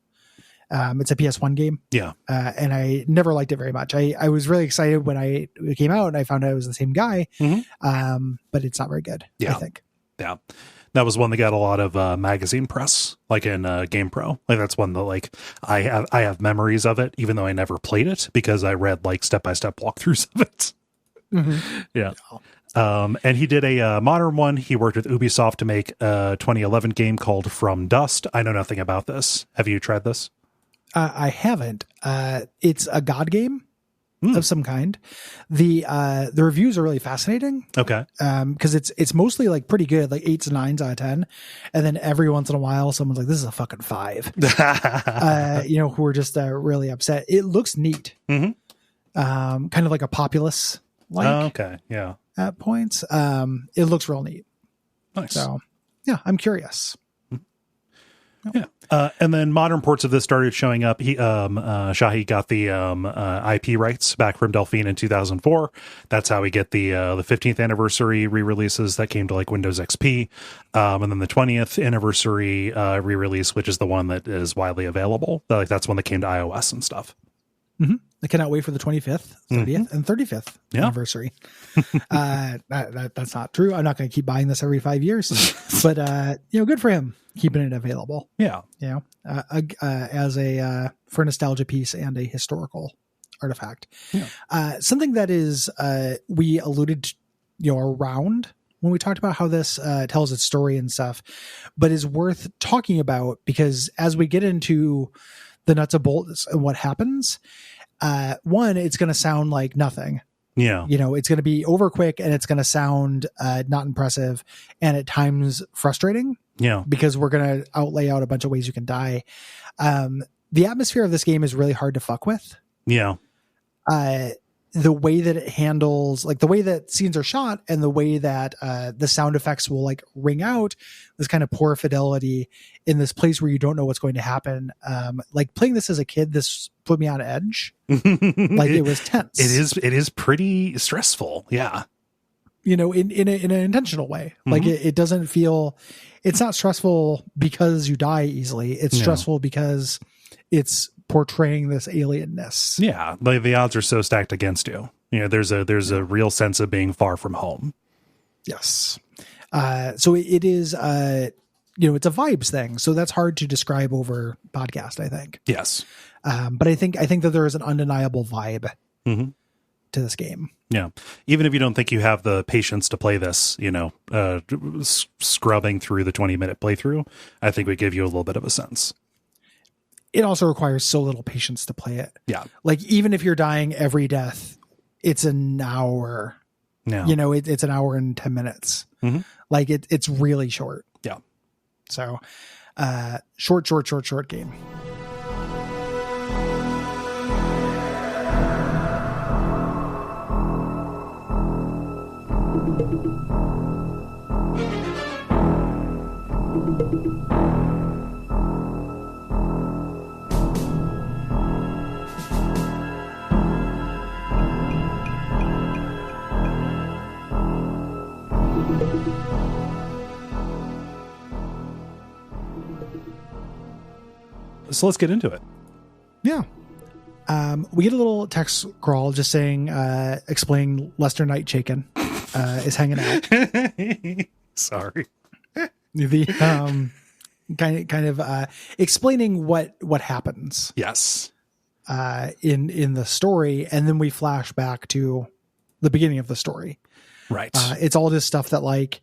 It's a PS1 game. Yeah. And I never liked it very much. I was really excited when it came out and I found out it was the same guy. But it's not very good, I think. Yeah. That was one that got a lot of magazine press, in GamePro. That's one that I have memories of it, even though I never played it because I read step-by-step walkthroughs of it. Yeah. And he did a modern one. He worked with Ubisoft to make a 2011 game called From Dust. I know nothing about this. Have you tried this? I haven't. It's a God game. of some kind. The reviews are really fascinating. Okay. Because it's mostly like pretty good, like 8s and 9s out of 10, and then every once in a while someone's like, "This is a fucking 5." Who are just really upset. It looks neat. Kind of like a Populous. Okay. Yeah. At points, it looks real neat. Nice. So, yeah, I'm curious. Yeah. And then modern ports of this started showing up. Shahi got the IP rights back from Delphine in 2004. That's how we get the 15th anniversary re-releases that came to like Windows XP. And then the 20th anniversary re-release, which is the one that is widely available. Like that's one that came to iOS and stuff. I cannot wait for the 25th, 30th, and 35th anniversary. That's not true. I'm not going to keep buying this every 5 years, but good for him keeping it available. Yeah, as a for a nostalgia piece and a historical artifact. Something that is we alluded to, around when we talked about how this tells its story and stuff, but is worth talking about because as we get into the nuts and bolts and what happens, one, it's going to sound like nothing. Yeah. It's going to be over quick and it's going to sound not impressive and at times frustrating. Yeah. Because we're going to outlay out a bunch of ways you can die. The atmosphere of this game is really hard to fuck with. Yeah. The way that it handles, like the way that scenes are shot and the way that the sound effects will like ring out, this kind of poor fidelity in this place where you don't know what's going to happen. Like playing this as a kid, this put me on edge. Like it was tense. It is pretty stressful. Yeah. In an intentional way. Like it doesn't feel, it's not stressful because you die easily. It's stressful because it's portraying this alienness. Yeah, like the odds are so stacked against you. There's a real sense of being far from home. Yes. So it is it's a vibes thing. So that's hard to describe over podcast, I think. Yes. But I think that there is an undeniable vibe to this game. Yeah. Even if you don't think you have the patience to play this, scrubbing through the 20-minute playthrough, I think would give you a little bit of a sense. It also requires so little patience to play it. Yeah. Like even if you're dying every death, it's an hour. Yeah. It's an hour and 10 minutes. Like it's really short. Yeah. So, short game. So let's get into it. Yeah. We get a little text scroll just saying, explain Lester Knight Chaikin is hanging out. Sorry. The kind of explaining what happens. Yes. In the story, and then we flash back to the beginning of the story. Right. It's all this stuff that like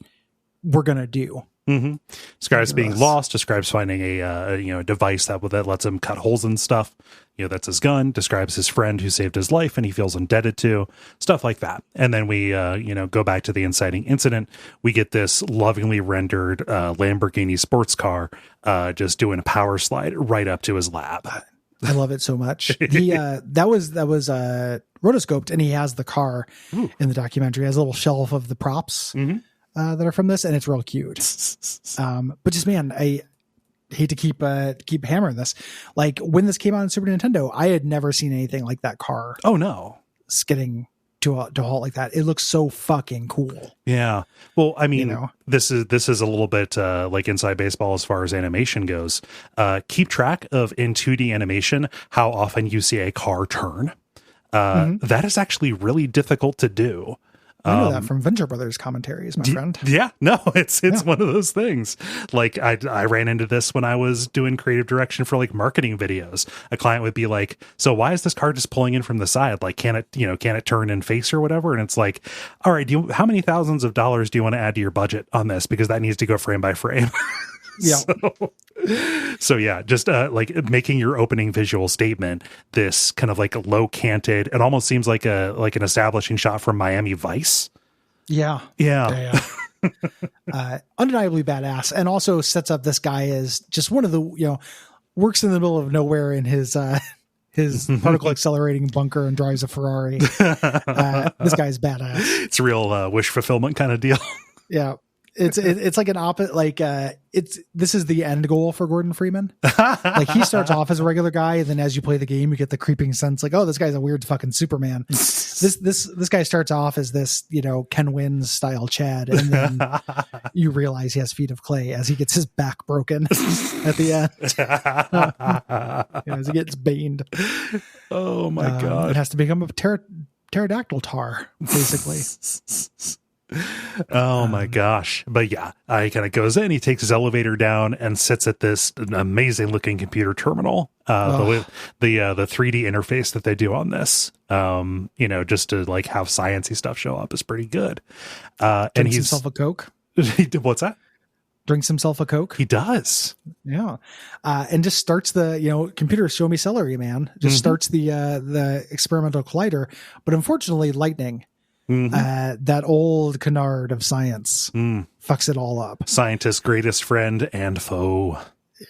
we're gonna do. Describes being lost, describes finding a device that lets him cut holes in stuff. That's his gun. Describes his friend who saved his life and he feels indebted to, stuff like that. And then we go back to the inciting incident. We get this lovingly rendered Lamborghini sports car just doing a power slide right up to his lap. I love it so much. That was rotoscoped, and he has the car in the documentary. He has a little shelf of the props that are from this, and it's real cute. But just, man, I hate to keep hammering this. Like when this came out on Super Nintendo, I had never seen anything like that car. Oh no, skidding to a halt like that. It looks so fucking cool. Yeah. Well, I mean, this is a little bit like inside baseball as far as animation goes. Keep track of in 2D animation how often you see a car turn. That is actually really difficult to do. I know that from Venture Brothers commentaries, my friend. Yeah, no, it's one of those things. Like I ran into this when I was doing creative direction for like marketing videos. A client would be like, "So why is this car just pulling in from the side? Like, can it turn and face or whatever?" And it's like, "All right, how many thousands of dollars do you want to add to your budget on this? Because that needs to go frame by frame." Yeah. So yeah, just like making your opening visual statement, this kind of like a low canted, it almost seems like an establishing shot from Miami Vice. Yeah. Yeah. Undeniably badass, and also sets up this guy as just one of the, works in the middle of nowhere in his particle accelerating bunker and drives a Ferrari. This guy's badass. It's a real wish fulfillment kind of deal. Yeah. It's like an opposite, like, this is the end goal for Gordon Freeman. Like, he starts off as a regular guy, and then as you play the game, you get the creeping sense like, oh, this guy's a weird fucking Superman. This guy starts off as this, Ken Wins style Chad, and then you realize he has feet of clay as he gets his back broken at the end. As he gets baned. Oh my God. It has to become a pterodactyl tar, basically. Oh my gosh. But yeah, he kind of goes in, he takes his elevator down and sits at this amazing looking computer terminal. The 3D interface that they do on this, just to like have sciencey stuff show up is pretty good. And he's himself a Coke. What's that? Drinks himself a Coke. He does. Yeah. And just starts the, computer show me celery, man. Just starts the experimental collider, but unfortunately lightning. That old canard of science fucks it all up. Scientist's greatest friend and foe.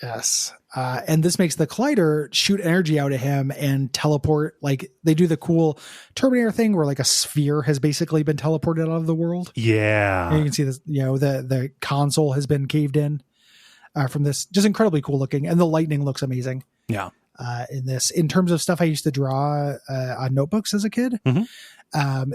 Yes. And this makes the collider shoot energy out of him and teleport. Like, they do the cool Terminator thing where like a sphere has basically been teleported out of the world. Yeah. And you can see this, the console has been caved in from this. Just incredibly cool looking. And the lightning looks amazing. Yeah. In terms of stuff I used to draw on notebooks as a kid.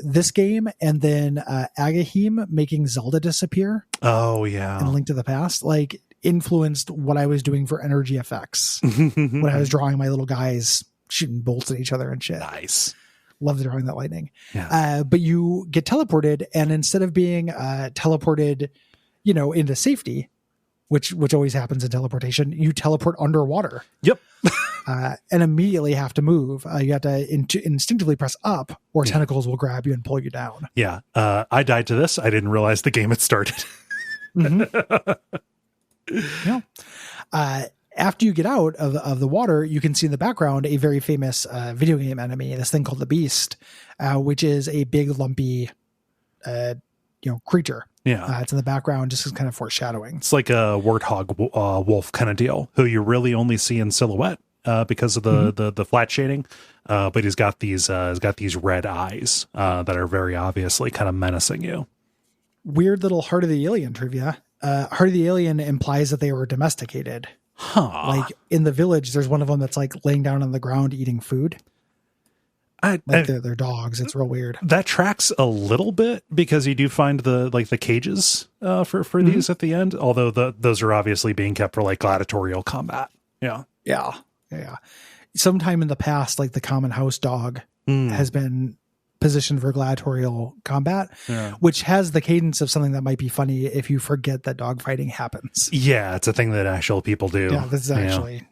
This game, and then Agahim making Zelda disappear. Oh yeah. And Link to the Past, like, influenced what I was doing for energy effects when I was drawing my little guys shooting bolts at each other and shit. Nice. Love drawing that lightning. Yeah. But you get teleported, and instead of being teleported, into safety, which always happens in teleportation, you teleport underwater. Yep. And immediately have to move. You have to instinctively press up, or tentacles will grab you and pull you down. Yeah. I died to this. I didn't realize the game had started. Yeah. After you get out of the water, you can see in the background a very famous video game enemy, this thing called the Beast, which is a big, lumpy, creature. Yeah. It's in the background, just as kind of foreshadowing. It's like a warthog wolf kind of deal, who you really only see in silhouette because of the flat shading. But he's got these red eyes that are very obviously kind of menacing you. Weird little Heart of the Alien trivia. Heart of the Alien implies that they were domesticated. Huh. Like, in the village, there's one of them that's like laying down on the ground eating food. They're dogs. It's real weird. That tracks a little bit, because you do find the cages for these at the end, although those are obviously being kept for like gladiatorial combat. Yeah. Sometime in the past, like the common house dog has been positioned for gladiatorial combat, which has the cadence of something that might be funny if you forget that dog fighting happens. Yeah, it's a thing that actual people do. Yeah, this is actually,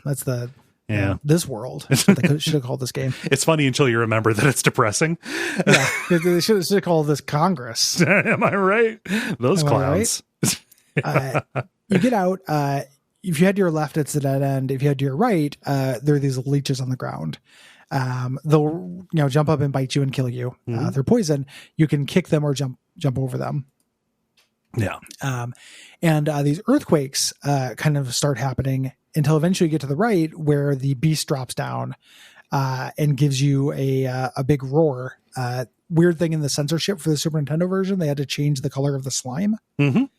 that's the... Yeah, this world. That's what they should have called this game. It's funny until you remember that it's depressing. Yeah, they should have called this Congress. Am I right? Those clowns. Right? You get out. If you head to your left, it's the dead end. If you head to your right, there are these leeches on the ground. They'll jump up and bite you and kill you. They're poison. You can kick them or jump over them. Yeah. And these earthquakes kind of start happening until eventually you get to the right, where the beast drops down and gives you a big roar. Weird thing in the censorship for the Super Nintendo version, they had to change the color of the slime in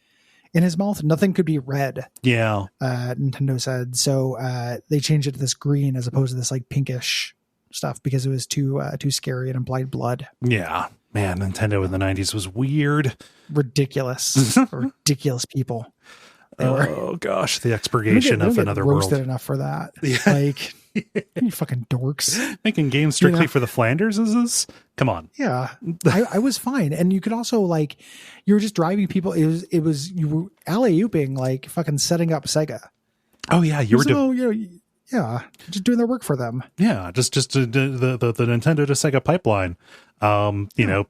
his mouth. Nothing could be red. Yeah. Nintendo said. So they changed it to this green as opposed to this like pinkish stuff, because it was too scary and implied blood. Yeah. Man, Nintendo in the 90s was weird. Ridiculous. Ridiculous people. Oh gosh, the expurgation of another world. Roasted enough for that. Yeah. Like, you fucking dorks. Making games strictly for the Flanders is this? Come on. Yeah. I was fine. And you could also, like, you were just driving people. It was you were alley-ooping, like fucking setting up Sega. Oh yeah, you were just doing their work for them. Yeah, just the Nintendo to Sega pipeline. A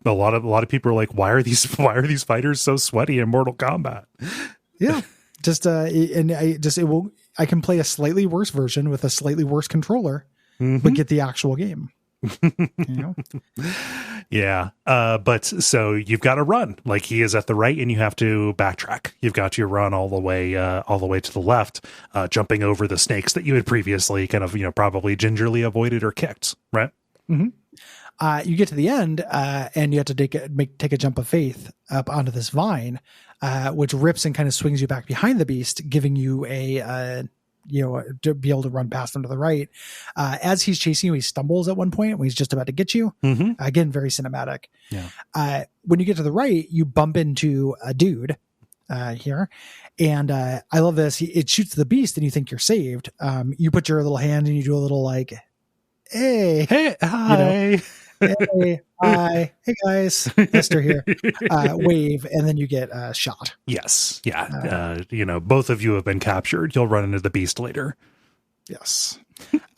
lot of people are like, why are these fighters so sweaty in Mortal Kombat? Yeah. I can play a slightly worse version with a slightly worse controller, but get the actual game. Yeah. But so you've got to run, like he is at the right and you have to backtrack. You've got to run all the way to the left, jumping over the snakes that you had previously kind of, probably gingerly avoided or kicked. Right. You get to the end, and you have to take a jump of faith up onto this vine, which rips and kind of swings you back behind the beast, giving you to be able to run past him to the right. As he's chasing you, he stumbles at one point when he's just about to get you. Again, very cinematic. Yeah. When you get to the right, you bump into a dude here. And I love this. It shoots the beast and you think you're saved. You put your little hand and you do a little like, hey, hi. Hey, hi, hey guys, Esther here. Wave, and then you get shot. Yes, yeah. Both of you have been captured. You'll run into the beast later. Yes,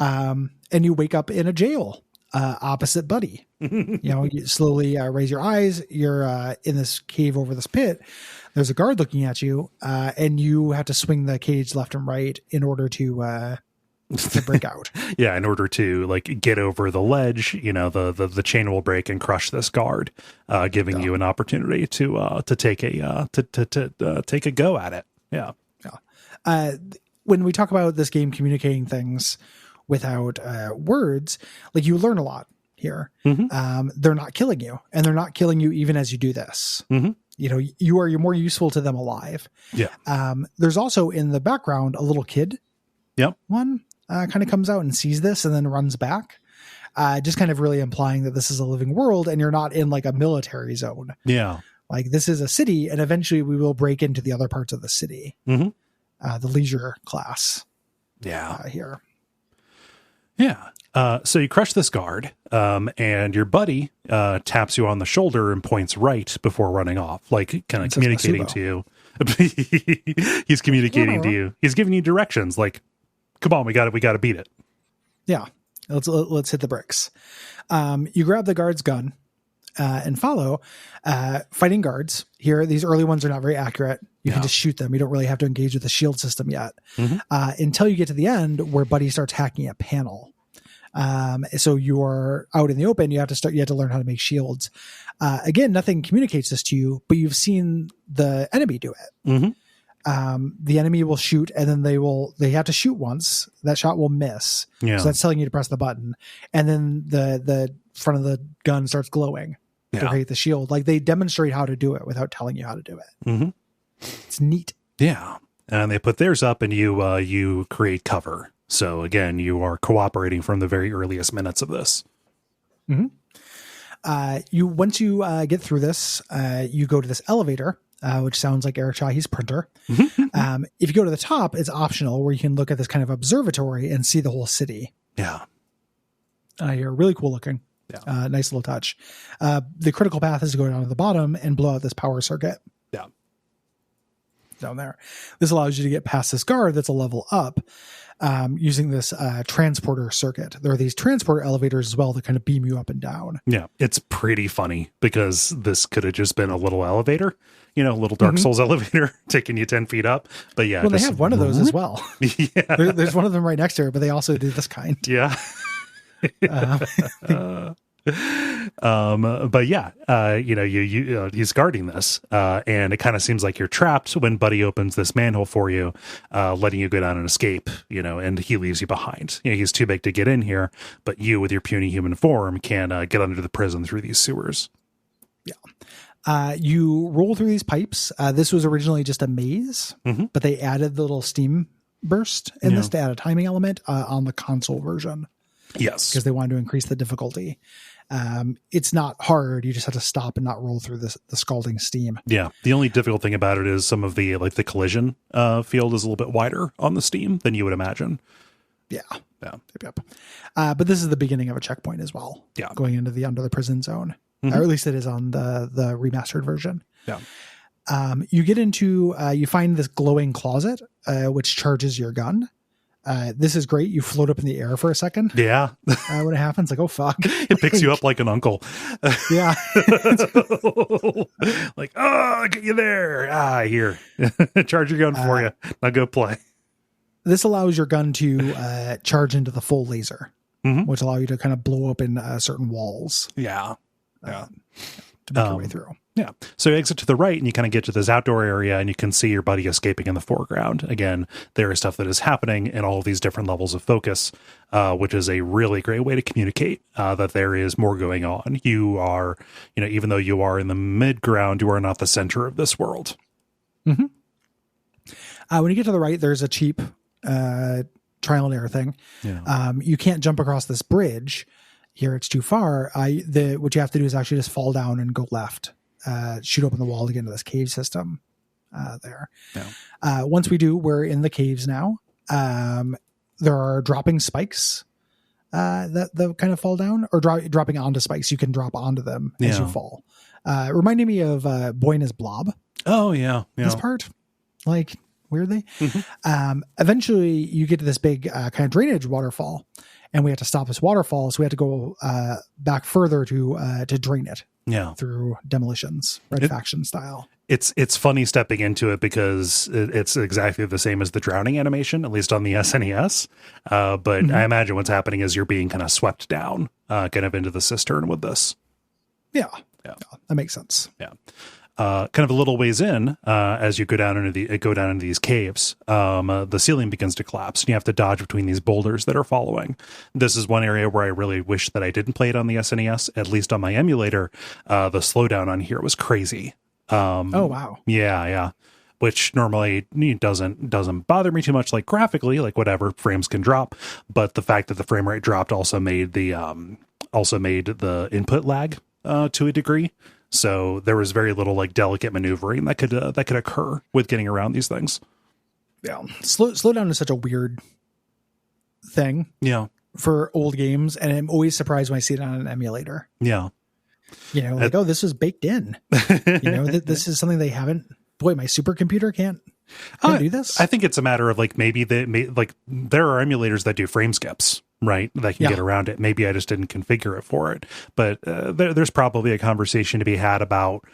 and you wake up in a jail opposite Buddy. You slowly raise your eyes. You're in this cave over this pit. There's a guard looking at you, and you have to swing the cage left and right in order to break out. Yeah, in order to get over the ledge, the chain will break and crush this guard, giving you an opportunity to take a go at it. Yeah. When we talk about this game communicating things without words, you learn a lot here. They're not killing you, and they're not killing you even as you do this. You're more useful to them alive. Yeah. There's also in the background a little kid. Yep. One kind of comes out and sees this and then runs back, just kind of really implying that this is a living world and you're not in a military zone. Yeah. This is a city, and eventually we will break into the other parts of the city. The leisure class. Yeah. Here. Yeah. So you crush this guard, and your buddy taps you on the shoulder and points right before running off, kind of communicating to you. He's communicating to you. He's giving you directions come on, we got to beat it. Yeah. Let's hit the bricks. You grab the guard's gun and follow. Fighting guards here. These early ones are not very accurate. You can just shoot them. You don't really have to engage with the shield system yet until you get to the end where Buddy starts hacking a panel. So you're out in the open. You have to learn how to make shields. Again, nothing communicates this to you, but you've seen the enemy do it. The enemy will shoot, and then they have to shoot once. That shot will miss. So that's telling you to press the button. And then the front of the gun starts glowing to create the shield. They demonstrate how to do it without telling you how to do it. It's neat. Yeah. And they put theirs up, and you create cover. So again, you are cooperating from the very earliest minutes of this. Once you get through this, you go to this elevator, which sounds like Eric Chahi's printer. If you go to the top, it's optional, where you can look at this kind of observatory and see the whole city. Yeah. You're really cool looking. Yeah. Nice little touch. The critical path is to go down to the bottom and blow out this power circuit. Yeah. Down there. This allows you to get past this guard that's a level up, using this transporter circuit. There are these transporter elevators as well that kind of beam you up and down. Yeah, it's pretty funny because this could have just been a little elevator, a little Dark Souls elevator taking you 10 feet up. But yeah, they have one of those as well. Yeah, there's one of them right next to it, but they also do this kind. Yeah. But yeah, he's guarding this, and it kind of seems like you're trapped when Buddy opens this manhole for you, letting you go down and escape, and he leaves you behind. He's too big to get in here, but you with your puny human form can get under the prison through these sewers. Yeah. You roll through these pipes. This was originally just a maze, but they added the little steam burst in this to add a timing element on the console version. Yes. Because they wanted to increase the difficulty. It's not hard. You just have to stop and not roll through the scalding steam. Yeah. The only difficult thing about it is some of the the collision field is a little bit wider on the steam than you would imagine. Yeah. Yeah. Yep. But this is the beginning of a checkpoint as well. Yeah. Going into the under the prison zone. Or at least it is on the remastered version. Yeah. You get into, you find this glowing closet, which charges your gun. This is great. You float up in the air for a second. Yeah. When it happens, like, oh, fuck. It picks you up like an uncle. Yeah. Like, oh, get you there. Here. Charge your gun for you. Now go play. This allows your gun to charge into the full laser, which allow you to kind of blow open certain walls. Yeah. To make your way through. Yeah. So you exit to the right and you kind of get to this outdoor area and you can see your buddy escaping in the foreground. Again, there is stuff that is happening in all of these different levels of focus, which is a really great way to communicate that there is more going on. You are, even though you are in the mid-ground, you are not the center of this world. Mm-hmm. When you get to the right, there's a cheap trial and error thing. Yeah. You can't jump across this bridge. Here it's too far. What you have to do is actually just fall down and go left. Shoot open the wall to get into this cave system there. Yeah. Once we do, we're in the caves now. There are dropping spikes that kind of fall down, or dropping onto spikes. You can drop onto them as you fall. Reminding me of Boyna's Blob. Oh, yeah. This part. Like, weirdly. Eventually, you get to this big kind of drainage waterfall, and we have to stop this waterfall, so we have to go back further to drain it. Yeah, through demolitions, Red Faction style. It's funny stepping into it because it's exactly the same as the drowning animation, at least on the SNES. But I imagine what's happening is you're being kind of swept down, kind of into the cistern with this. Yeah, that makes sense. Yeah. Kind of a little ways in, as you go down into these caves, the ceiling begins to collapse, and you have to dodge between these boulders that are following. This is one area where I really wish that I didn't play it on the SNES, at least on my emulator. The slowdown on here was crazy. Oh wow, yeah. Which normally doesn't bother me too much, like graphically, like whatever, frames can drop, but the fact that the frame rate dropped also made the input lag to a degree. So there was very little like delicate maneuvering that could occur with getting around these things. Yeah, slowdown is such a weird thing. Yeah, for old games, and I'm always surprised when I see it on an emulator. Yeah, oh, this is baked in. This is something they haven't. Boy, my supercomputer can't do this. I think it's a matter of like maybe there are emulators that do frame skips. Right, that can get around it. Maybe I just didn't configure it for it, but there's probably a conversation to be had about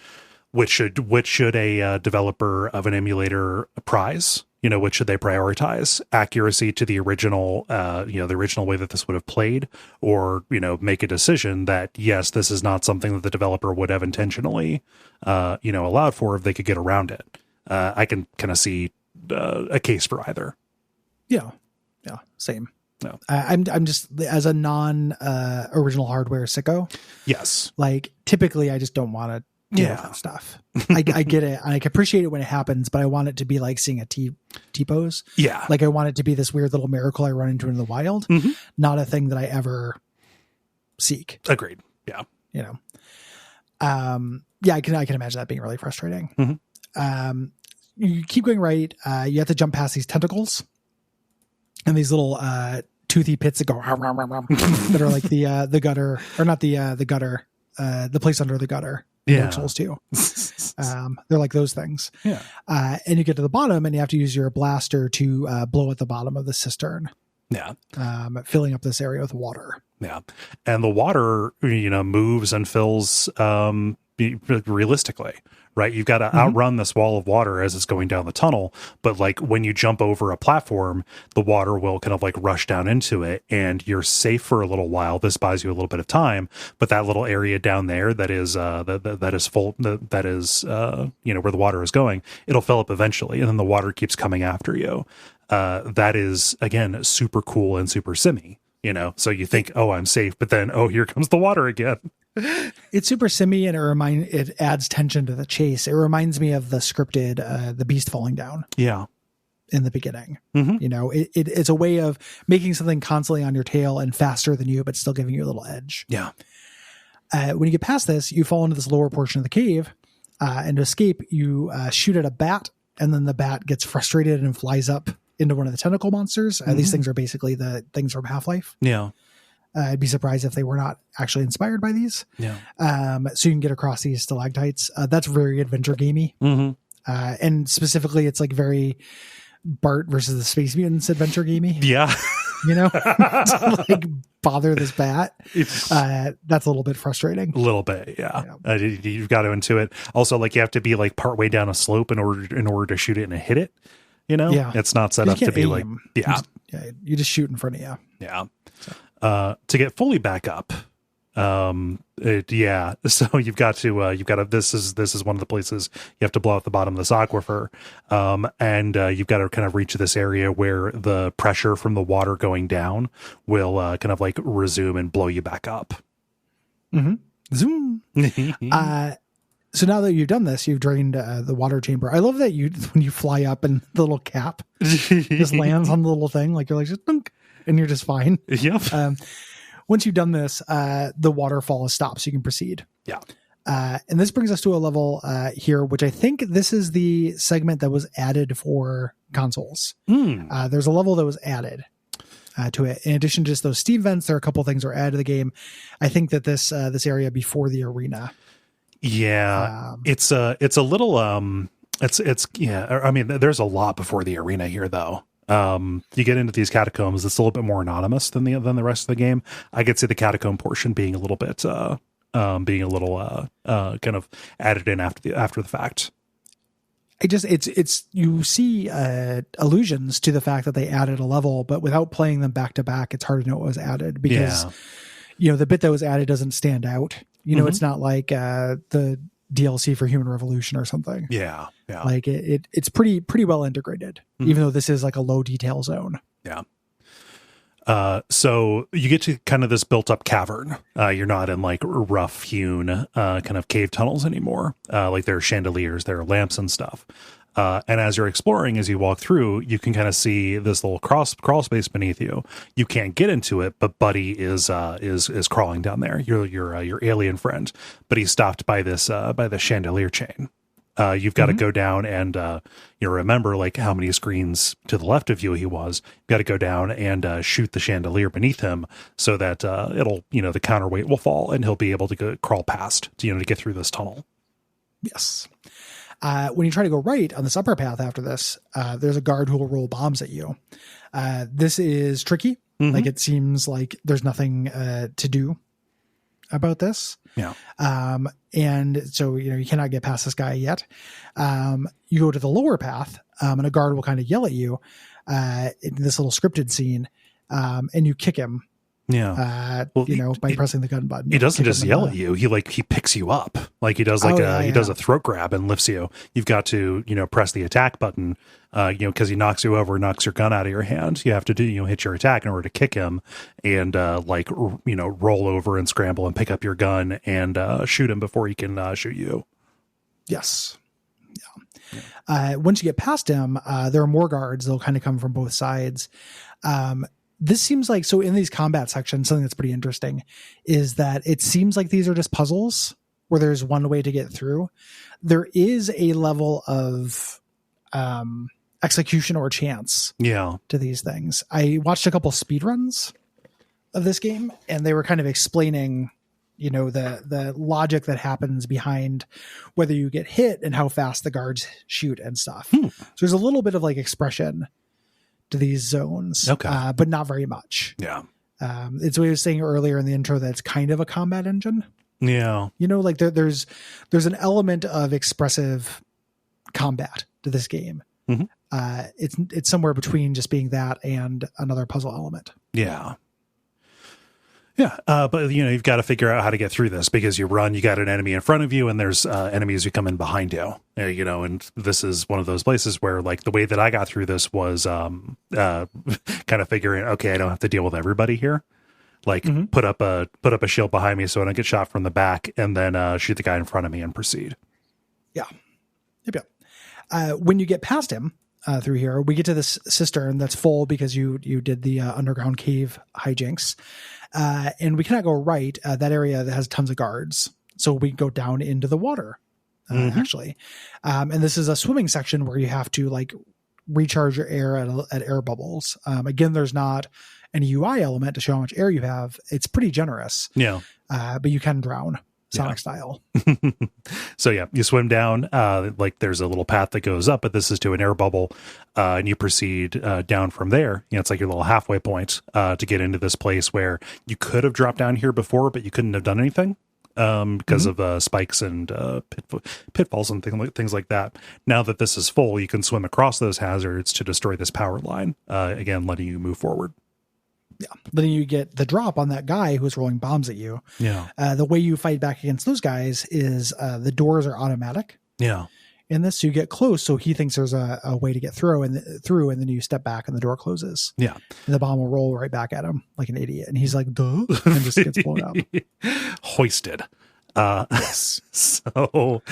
which should a developer of an emulator prize. Which should they prioritize? Accuracy to the original, the original way that this would have played, or make a decision that yes, this is not something that the developer would have intentionally, allowed for if they could get around it. I can kind of see a case for either. Yeah, same. No, I'm just, as a non original hardware sicko. Yes, like typically I just don't want to deal with that stuff. I get it. I can appreciate it when it happens, but I want it to be like seeing a T-pose. Yeah, like I want it to be this weird little miracle I run into in the wild, not a thing that I ever seek. Agreed. Yeah, I can imagine that being really frustrating. You keep going right. You have to jump past these tentacles. And these little toothy pits that go that are like the gutter, or not the gutter, the place under the gutter. Dark Souls 2. They're like those things. Yeah. And you get to the bottom, and you have to use your blaster to blow at the bottom of the cistern. Yeah. Filling up this area with water. Yeah. And the water, moves and fills realistically. Right, you've got to outrun this wall of water as it's going down the tunnel. But like when you jump over a platform, the water will kind of like rush down into it, and you're safe for a little while. This buys you a little bit of time, but that little area down there that is that is full, that is where the water is going, it'll fill up eventually, and then the water keeps coming after you. That is again super cool and super simmy. So you think, oh, I'm safe, but then here comes the water again. It's super simmy, and it adds tension to the chase. It reminds me of the scripted the beast falling down. Yeah, in the beginning. It's a way of making something constantly on your tail and faster than you, but still giving you a little edge. Yeah. When you get past this, you fall into this lower portion of the cave, and to escape, you shoot at a bat, and then the bat gets frustrated and flies up into one of the tentacle monsters. These things are basically the things from Half-Life. Yeah. I'd be surprised if they were not actually inspired by these. Yeah. So you can get across these stalactites. That's very adventure gamey. And specifically, it's like very Bart versus the Space Mutants adventure gamey. Yeah. You know, to like bother this bat. That's a little bit frustrating. A little bit, yeah. You've got to into it. Also, like you have to be like part way down a slope in order to shoot it and hit it. You know, it's not set up to be like, you just shoot in front of you. Yeah. So. To get fully back up. So you've got to, this is one of the places you have to blow out the bottom of this aquifer. And you've got to kind of reach this area where the pressure from the water going down will, kind of like resume and blow you back up. Mm-hmm. Zoom. So now that you've done this, you've drained the water chamber. I love that when you fly up and the little cap just lands on the little thing, like you're like just dunk, and you're just fine. Yep. Once you've done this, the waterfall is stopped, so you can proceed. Yeah. And this brings us to a level here, which I think this is the segment that was added for consoles. There's a level that was added to it. In addition to just those steam vents, there are a couple things that are added to the game. I think that this area before the arena. Yeah, it's a little I mean, there's a lot before the arena here though. You get into these catacombs, it's a little bit more anonymous than the rest of the game. I could see the catacomb portion being a little bit kind of added in after the fact. You see allusions to the fact that they added a level, but without playing them back to back, it's hard to know what was added because the bit that was added doesn't stand out. It's not like the DLC for Human Revolution or something. Yeah. Like it's pretty well integrated, even though this is like a low detail zone. Yeah. So you get to kind of this built up cavern. You're not in like rough hewn kind of cave tunnels anymore. Like there are chandeliers, there are lamps and stuff. And as you're exploring, as you walk through, you can kind of see this little crawl space beneath you. You can't get into it, but Buddy is crawling down there. Your alien friend, but he's stopped by this chandelier chain. You've got to go down and remember like how many screens to the left of you he was. You've got to go down and shoot the chandelier beneath him so that it'll the counterweight will fall and he'll be able to crawl past to get through this tunnel. Yes. When you try to go right on this upper path after this, there's a guard who will roll bombs at you. This is tricky. Like it seems like there's nothing to do about this. Yeah. And so, you cannot get past this guy yet. You go to the lower path, and a guard will kind of yell at you in this little scripted scene, and you kick him. Yeah. By pressing the gun button. He doesn't just yell at you. He picks you up. Like he does he does a throat grab and lifts you. You've got to, press the attack button, cause he knocks you over, knocks your gun out of your hand. You have to hit your attack in order to kick him and, roll over and scramble and pick up your gun and, shoot him before he can, shoot you. Yes. Yeah. Once you get past him, there are more guards. They'll kind of come from both sides. This seems like, so in these combat sections, something that's pretty interesting is that it seems like these are just puzzles where there's one way to get through. There is a level of execution or chance to these things. I watched a couple speedruns of this game and they were kind of explaining, the logic that happens behind whether you get hit and how fast the guards shoot and stuff. So there's a little bit of like expression to these zones, but not very much. Yeah. It's what I was saying earlier in the intro that it's kind of a combat engine. Yeah. Like there's an element of expressive combat to this game. It's somewhere between just being that and another puzzle element. Yeah. Yeah, but you've got to figure out how to get through this because you got an enemy in front of you, and there's enemies who come in behind you. And this is one of those places where, like, the way that I got through this was kind of figuring, okay, I don't have to deal with everybody here. Like, put up a shield behind me so I don't get shot from the back, and then shoot the guy in front of me and proceed. Yeah. Yep. When you get past him through here, we get to this cistern that's full because you did the underground cave hijinks. And we cannot go right. That area that has tons of guards. So we go down into the water, actually. And this is a swimming section where you have to like recharge your air at air bubbles. Again, there's not an UI element to show how much air you have. It's pretty generous. Yeah. But you can drown Sonic style. So yeah, you swim down, like there's a little path that goes up, but this is to an air bubble, and you proceed down from there. It's like your little halfway point to get into this place where you could have dropped down here before, but you couldn't have done anything because of spikes and pitfalls and things like that. Now that this is full, you can swim across those hazards to destroy this power line, again letting you move forward. Yeah. Then you get the drop on that guy who's rolling bombs at you. Yeah. The way you fight back against those guys is the doors are automatic. Yeah. In this, you get close, so he thinks there's a way to get through, and then you step back and the door closes. Yeah. And the bomb will roll right back at him like an idiot. And he's like, duh, and just gets blown up. Hoisted. Yes. So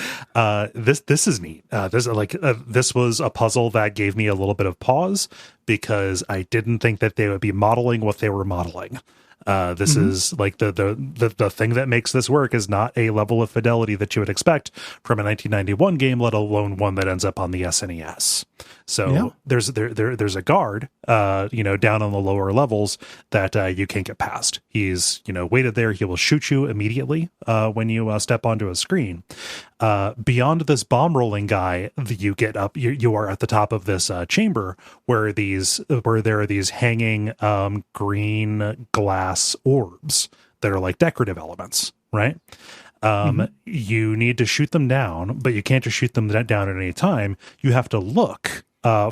this is neat. This was a puzzle that gave me a little bit of pause because I didn't think that they would be modeling what they were modeling. This is like the thing that makes this work is not a level of fidelity that you would expect from a 1991 game, let alone one that ends up on the SNES. So there's a guard, down on the lower levels that you can't get past. He's, waited there. He will shoot you immediately when you step onto a screen. Beyond this bomb rolling guy, you get up. You are at the top of this chamber where there are these hanging green glass orbs that are like decorative elements, right? You need to shoot them down, but you can't just shoot them down at any time. You have to look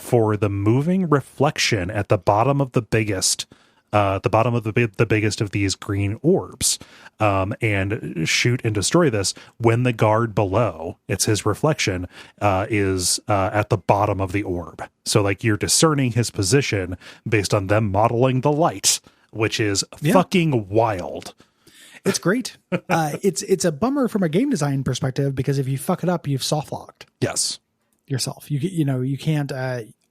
for the moving reflection at the bottom of the biggest the biggest of these green orbs, and shoot and destroy this when the guard below, it's his reflection, is at the bottom of the orb. So like you're discerning his position based on them modeling the light, which is fucking wild. It's great. It's a bummer from a game design perspective because if you fuck it up, you've soft locked yourself. You can't.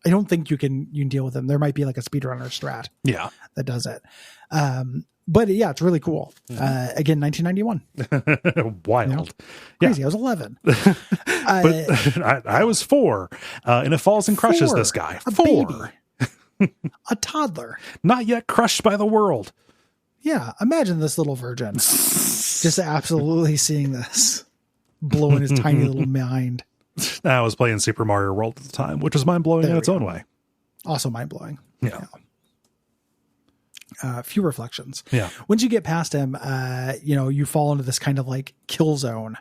I don't think you can deal with them. There might be like a speedrunner strat. Yeah, that does it. But yeah, it's really cool. Again, 1991. Wild. Crazy. I was 11. But I was 4. And it falls and crushes 4. this guy. A 4. Baby. A toddler. Not yet crushed by the world. Yeah. Imagine this little virgin just absolutely seeing this, blowing his tiny little mind. I was playing Super Mario World at the time, which was mind-blowing in its own way. Also mind-blowing. Yeah. Few reflections. Yeah. Once you get past him, you fall into this kind of like kill zone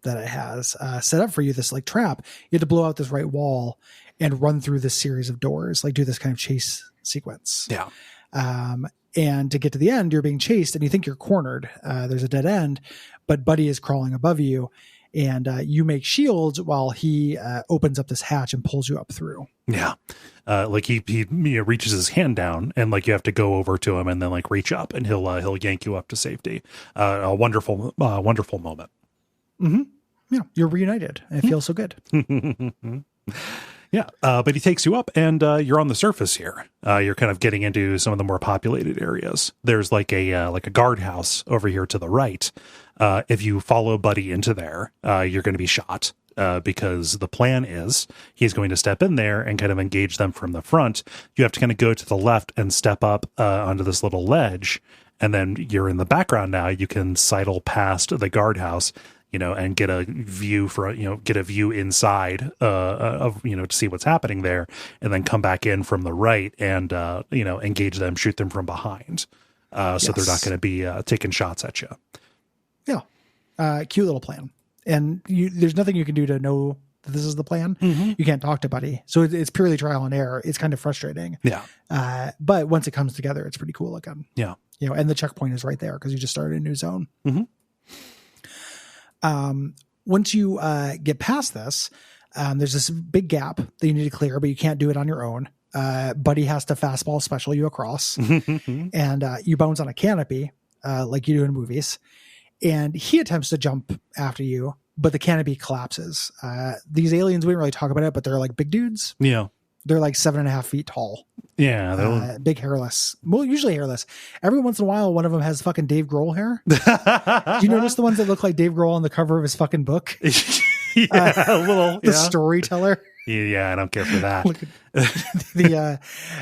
that it has set up for you, this like trap. You have to blow out this right wall and run through this series of doors, like do this kind of chase sequence. Yeah. And to get to the end, you're being chased and you think you're cornered. There's a dead end, but Buddy is crawling above you. And you make shields while he opens up this hatch and pulls you up through. Yeah. Like he reaches his hand down and like you have to go over to him and then like reach up and he'll yank you up to safety. A wonderful moment. Mm-hmm. Yeah. You're reunited. It feels so good. Yeah. But he takes you up and you're on the surface here. You're kind of getting into some of the more populated areas. There's like a guardhouse over here to the right. If you follow Buddy into there, you're going to be shot because the plan is he's going to step in there and kind of engage them from the front. You have to kind of go to the left and step up onto this little ledge. And then you're in the background now. You can sidle past the guardhouse, and get a view inside of, to see what's happening there, and then come back in from the right and, engage them, shoot them from behind. So they're not going to be taking shots at you. Yeah. Cute little plan. And there's nothing you can do to know that this is the plan. Mm-hmm. You can't talk to Buddy. So it's purely trial and error. It's kind of frustrating. Yeah. But once it comes together, it's pretty cool looking. Yeah. And the checkpoint is right there because you just started a new zone. Mm-hmm. Once you get past this, there's this big gap that you need to clear, but you can't do it on your own. Buddy has to fastball special you across, and you bounce on a canopy like you do in movies. And he attempts to jump after you, but the canopy collapses. These aliens, we didn't really talk about it, but they're like big dudes. Yeah. They're like 7.5 feet tall. Yeah. Big hairless. Well, usually hairless. Every once in a while, one of them has fucking Dave Grohl hair. Do you notice the ones that look like Dave Grohl on the cover of his fucking book? A little. The storyteller. Yeah, I don't care for that. Look at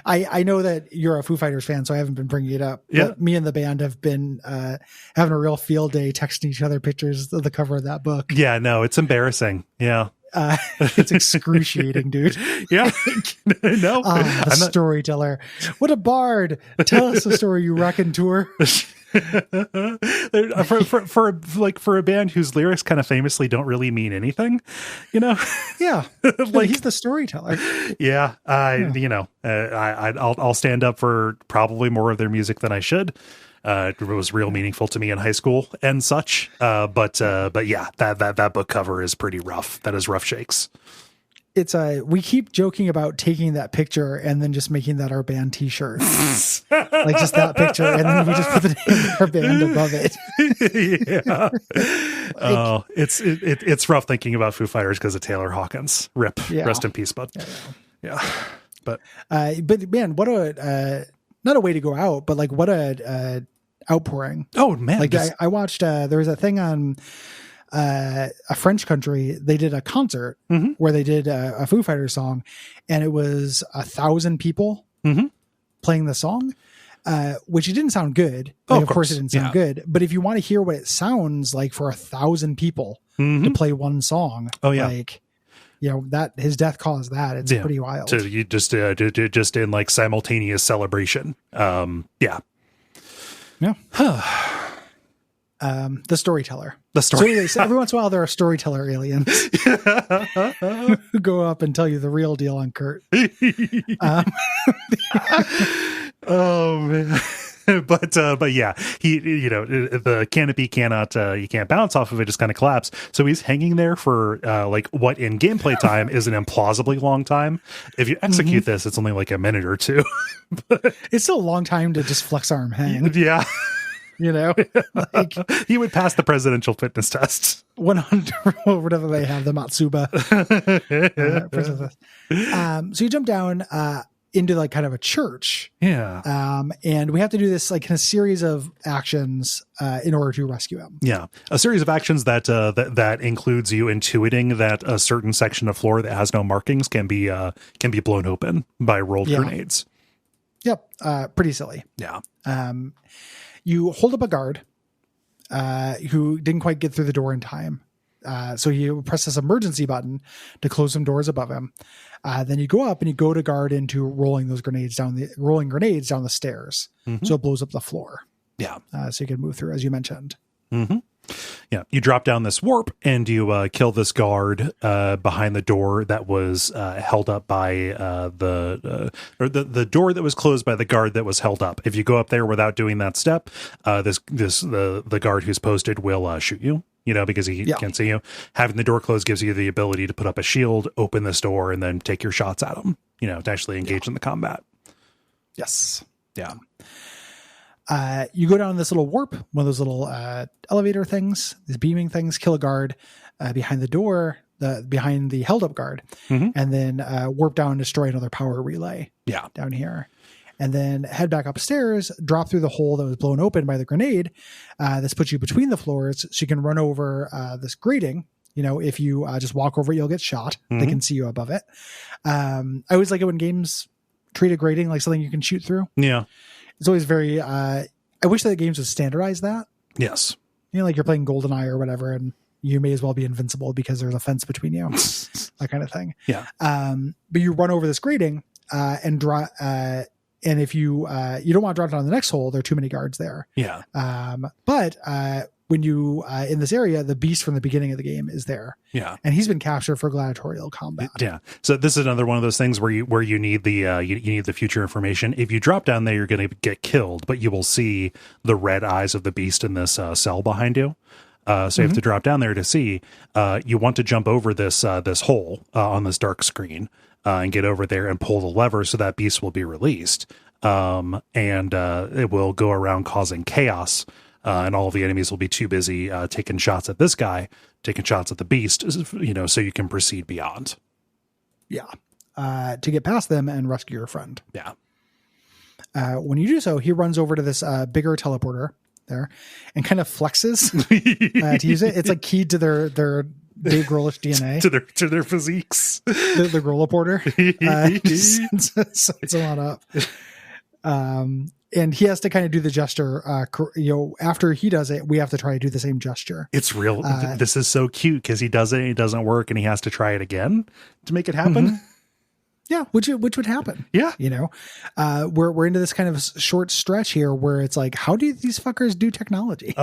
I know that you're a Foo Fighters fan, so I haven't been bringing it up. Yeah. But me and the band have been having a real field day texting each other pictures of the cover of that book. Yeah, no, it's embarrassing. Yeah. It's excruciating, dude. Yeah. No. The storyteller. What a bard. Tell us the story, you raconteur. for a band whose lyrics kind of famously don't really mean anything, you know. Yeah, he's the storyteller. Yeah, I'll stand up for probably more of their music than I should. It was real meaningful to me in high school and such. But yeah, that book cover is pretty rough. That is rough shakes. It's we keep joking about taking that picture and then just making that our band t-shirt. Like just that picture, and then we just put the name of our band above it. Yeah. Oh, it's rough thinking about Foo Fighters because of Taylor Hawkins. Rip. Yeah. Rest in peace, bud. Yeah. But man, what a not a way to go out, but like what a outpouring. Oh man. Like I watched there was a thing on a French country. They did a concert where they did a Foo Fighters song, and it was 1,000 people playing the song, which it didn't sound good. Like, of course it didn't sound good, but if you want to hear what it sounds like for 1,000 people to play one song, like, you know, that his death caused that. It's pretty wild. So you just in like simultaneous celebration. Yeah. The storyteller. So anyway, every once in a while there are storyteller aliens who go up and tell you the real deal on Kurt. Oh man. But yeah, the canopy cannot, you can't bounce off of it, just kind of collapse. So he's hanging there for like what in gameplay time is an implausibly long time. If you execute this, it's only like a minute or two. But it's still a long time to just flex arm hang. Yeah. You know, like he would pass the presidential fitness test. 100, whatever they have, the Matsuba. So you jump down into like kind of a church. Yeah. And we have to do this like in a series of actions in order to rescue him. Yeah. A series of actions that includes you intuiting that a certain section of floor that has no markings can be blown open by rolled grenades. Yep. Pretty silly. Yeah. You hold up a guard who didn't quite get through the door in time. So you press this emergency button to close some doors above him. Then you go up and you go to guard into rolling grenades down the stairs. So it blows up the floor. Yeah. So you can move through, as you mentioned. Yeah. You drop down this warp and you kill this guard behind the door that was held up by the door that was closed by the guard that was held up. If you go up there without doing that step, the guard who's posted will shoot you. You know, because he can't see you. Having the door closed gives you the ability to put up a shield, open this door, and then take your shots at him. You know, to actually engage in the combat. Yes. Yeah. You go down this little warp, one of those little elevator things, these beaming things, kill a guard behind the door, behind the held up guard, and then warp down and destroy another power relay down here. And then head back upstairs, drop through the hole that was blown open by the grenade. This puts you between the floors, so you can run over this grating. You know, if you just walk over it, you'll get shot. They can see you above it. I always like it when games treat a grating like something you can shoot through. Yeah. It's always very, I wish that games would standardize that. Yes. You know, like you're playing GoldenEye or whatever, and you may as well be invincible because there's a fence between you. That kind of thing. Yeah. But you run over this grating and draw, and if you don't want to drop down the next hole, there are too many guards there. Yeah. But when you in this area, the beast from the beginning of the game is there. Yeah. And he's been captured for gladiatorial combat. Yeah. So this is another one of those things where you need the you need the future information. If you drop down there, you're going to get killed, but you will see the red eyes of the beast in this cell behind you. So you have to drop down there to see. You want to jump over this hole on this dark screen and get over there and pull the lever so that beast will be released. And it will go around causing chaos. And all of the enemies will be too busy taking shots at this guy, taking shots at the beast, you know, so you can proceed beyond. Yeah. To get past them and rescue your friend. Yeah. When you do so, he runs over to this bigger teleporter there and kind of flexes to use it. It's like keyed to their Dave Grohlish DNA to their physiques. The Grohla Porter sets a lot up. And he has to kind of do the gesture. After he does it, we have to try to do the same gesture. It's real. This is so cute because he does it, it doesn't work, and he has to try it again to make it happen. Mm-hmm. Yeah, which would happen. Yeah, we're into this kind of short stretch here where it's like, how do these fuckers do technology?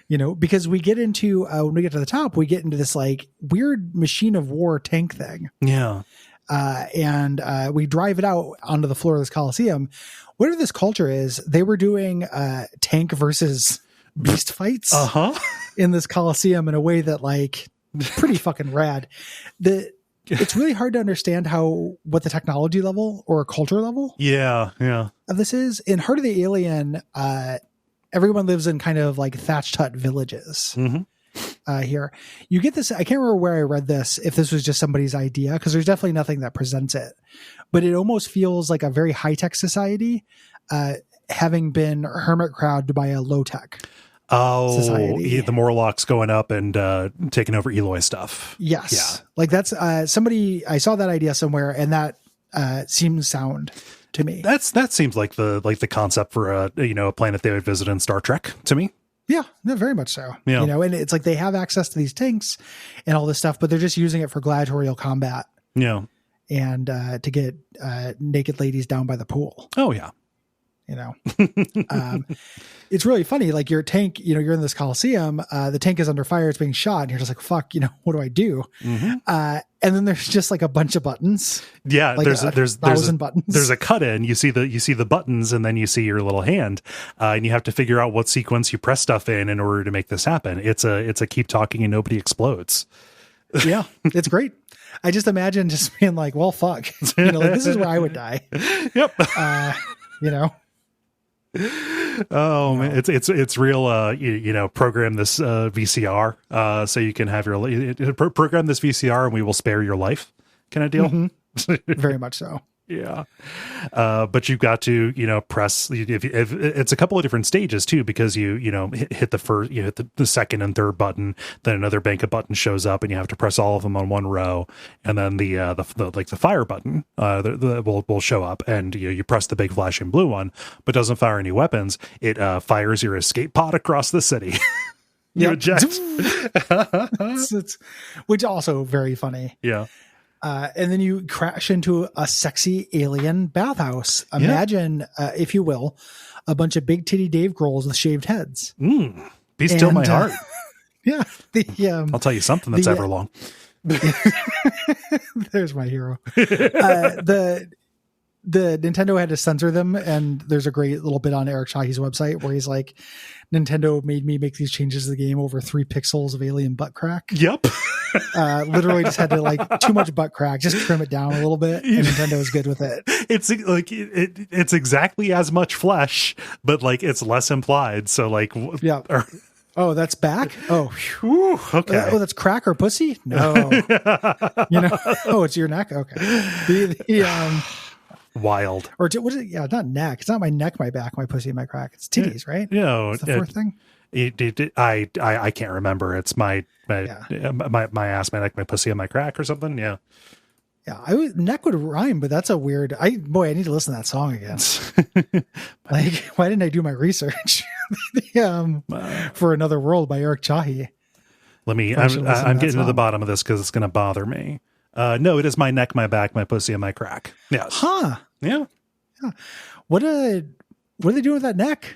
Because we get into when we get to the top, we get into this like weird machine of war tank thing. Yeah, and we drive it out onto the floor of this Coliseum. Whatever this culture is, they were doing tank versus beast fights in this Coliseum in a way that like pretty fucking rad. It's really hard to understand what the technology level or culture level of this is. In Heart of the Alien, everyone lives in kind of like thatched hut villages. Here you get this. I can't remember where I read this, if this was just somebody's idea, because there's definitely nothing that presents it, but it almost feels like a very high-tech society having been hermit crowded by a low-tech society. The Morlocks going up and taking over Eloy stuff. Yes. Yeah. Like that's somebody, I saw that idea somewhere, and that seems sound to me. That seems like the concept for a planet they would visit in Star Trek to me. Yeah, no, very much so. Yeah. And it's like they have access to these tanks and all this stuff, but they're just using it for gladiatorial combat. Yeah. And to get naked ladies down by the pool. Oh yeah. It's really funny. Like your tank, you're in this Coliseum, the tank is under fire, it's being shot, and you're just like, fuck, what do I do? And then there's just like a bunch of buttons. Yeah. Like there's 1,000 buttons. There's a cut in, you see the buttons, and then you see your little hand, and you have to figure out what sequence you press stuff in order to make this happen. It's a keep talking and nobody explodes. Yeah. It's great. I just imagine just being like, well, fuck, this is where I would die. Yep. Oh man, it's real. Program this VCR so you can have your program this VCR and we will spare your life kind of deal. Very much so. Yeah. But you've got to, press if it's a couple of different stages too, because you hit the first, you hit the second and third button, then another bank of buttons shows up and you have to press all of them on one row. And then the fire button, will show up, and you press the big flashing blue one, but doesn't fire any weapons. It, fires your escape pod across the city. You eject. Which also very funny. Yeah. And then you crash into a sexy alien bathhouse. Imagine, if you will, a bunch of big titty Dave Grohls with shaved heads. Be still my heart. Yeah. I'll tell you something that's ever long. There's my hero. The Nintendo had to censor them, and there's a great little bit on Eric Chahi's website where he's like, Nintendo made me make these changes to the game over 3 pixels of alien butt crack. Yep. Literally just had to like too much butt crack, just trim it down a little bit, and Nintendo was good with it. It's like it's exactly as much flesh, but like it's less implied. So like, yeah. Oh, that's back. Oh, whew, okay. Oh, that's crack or pussy? No. Oh, it's your neck. Okay. Wild. Or what is it? Yeah, not neck. It's not my neck, my back, my pussy, and my crack. It's titties, right? It's the fourth thing. I can't remember. It's my ass, my neck, my pussy, and my crack, or something. Yeah. Yeah. Neck would rhyme, but that's a weird. I need to listen to that song again. Like, why didn't I do my research? For Another World by Eric Chahi. I'm getting to the bottom of this because it's going to bother me. No, it is my neck, my back, my pussy, and my crack. Yes. Huh. Yeah. What are they doing with that neck?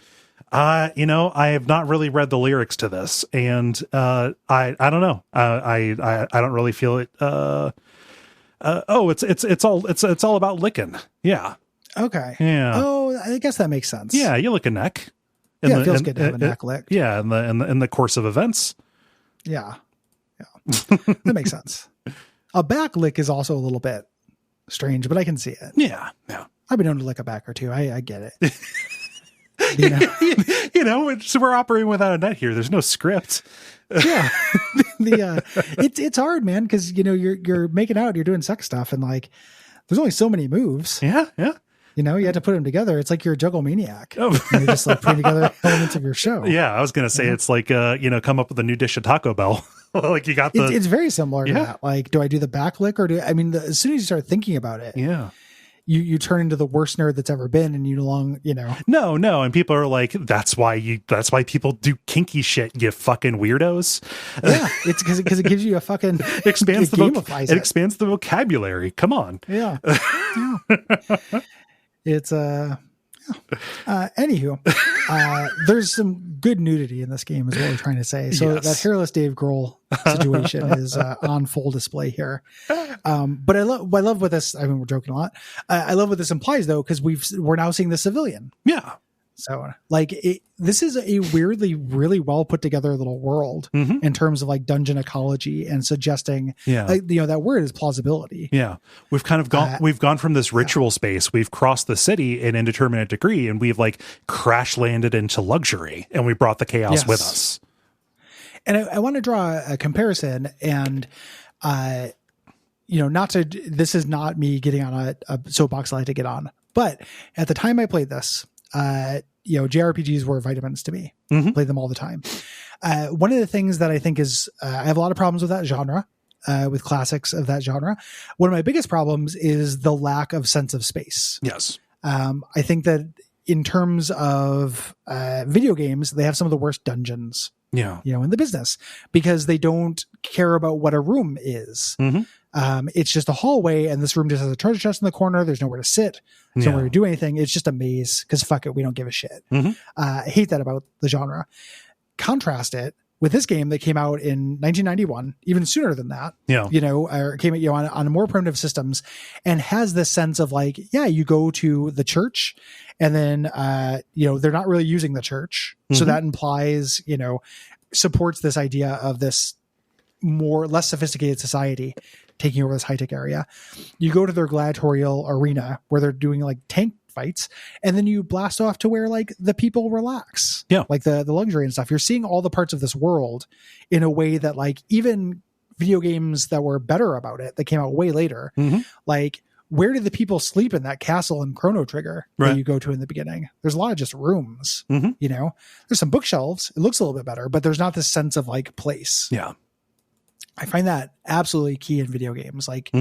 I have not really read the lyrics to this, and I don't know. I don't really feel it. It's all about licking. Yeah. Okay. Yeah. Oh, I guess that makes sense. Yeah, you lick a neck. It feels good to have a neck licked. Yeah, in the course of events. Yeah. That makes sense. A back lick is also a little bit strange, but I can see it. Yeah. I've been known to lick a back or two. I get it. So we're operating without a net here. There's no script. Yeah. It's hard, man, because you're making out, you're doing sex stuff, and like there's only so many moves. Yeah. You have to put them together. It's like you're a juggle maniac. Oh. You're just like putting together elements of your show. Yeah, I was gonna say it's like come up with a new dish of Taco Bell. Like you got the, it's very similar to Yeah. that. Like, do I do the backlick or as soon as you start thinking about it, yeah. you turn into the worst nerd that's ever been, and No. And people are like, that's why people do kinky shit, you fucking weirdos. yeah, it's because it gives you a fucking Expands it gamifies it expands the vocabulary. Come on. Yeah. Yeah. It's anywho, there's some good nudity in this game is what we're trying to say. So Yes. that hairless Dave Grohl situation is on full display here. But I love what this, I mean, we're joking a lot. I love what this implies though, because we're now seeing the civilian. Yeah. So like this is a weirdly, really well put together little world in terms of like dungeon ecology and suggesting, that word is plausibility. Yeah. We've kind of gone from this ritual space. We've crossed the city in indeterminate degree, and we've like crash landed into luxury, and we brought the chaos with us. And I want to draw a comparison, and this is not me getting on a soapbox I like to get on, but at the time I played this, JRPGs were vitamins to me. Played them all the time. One of the things that I think is, I have a lot of problems with that genre, with classics of that genre. One of my biggest problems is the lack of sense of space. Yes. I think that in terms of video games, they have some of the worst dungeons. Yeah. In the business, because they don't care about what a room is. It's just a hallway, and this room just has a treasure chest in the corner. There's nowhere to sit. There's nowhere to do anything. It's just a maze because fuck it, we don't give a shit. I hate that about the genre. Contrast it with this game that came out in 1991, even sooner than that. Or came out on more primitive systems, and has this sense of like, you go to the church, and then they're not really using the church, so that implies supports this idea of this less sophisticated society taking over this high-tech area. You go to their gladiatorial arena where they're doing like tank fights, and then you blast off to where like the people relax, like the luxury and stuff. You're seeing all the parts of this world in a way that like even video games that were better about it that came out way later, like where did the people sleep in that castle in Chrono Trigger that you go to in the beginning? There's a lot of just rooms. There's some bookshelves, it looks a little bit better, but there's not this sense of like place. I find that absolutely key in video games. Like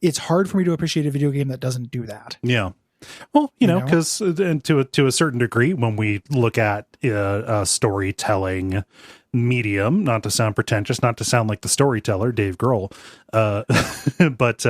it's hard for me to appreciate a video game that doesn't do that. Yeah. Well, because to a certain degree, when we look at a storytelling medium, not to sound pretentious, not to sound like the storyteller, Dave Grohl, but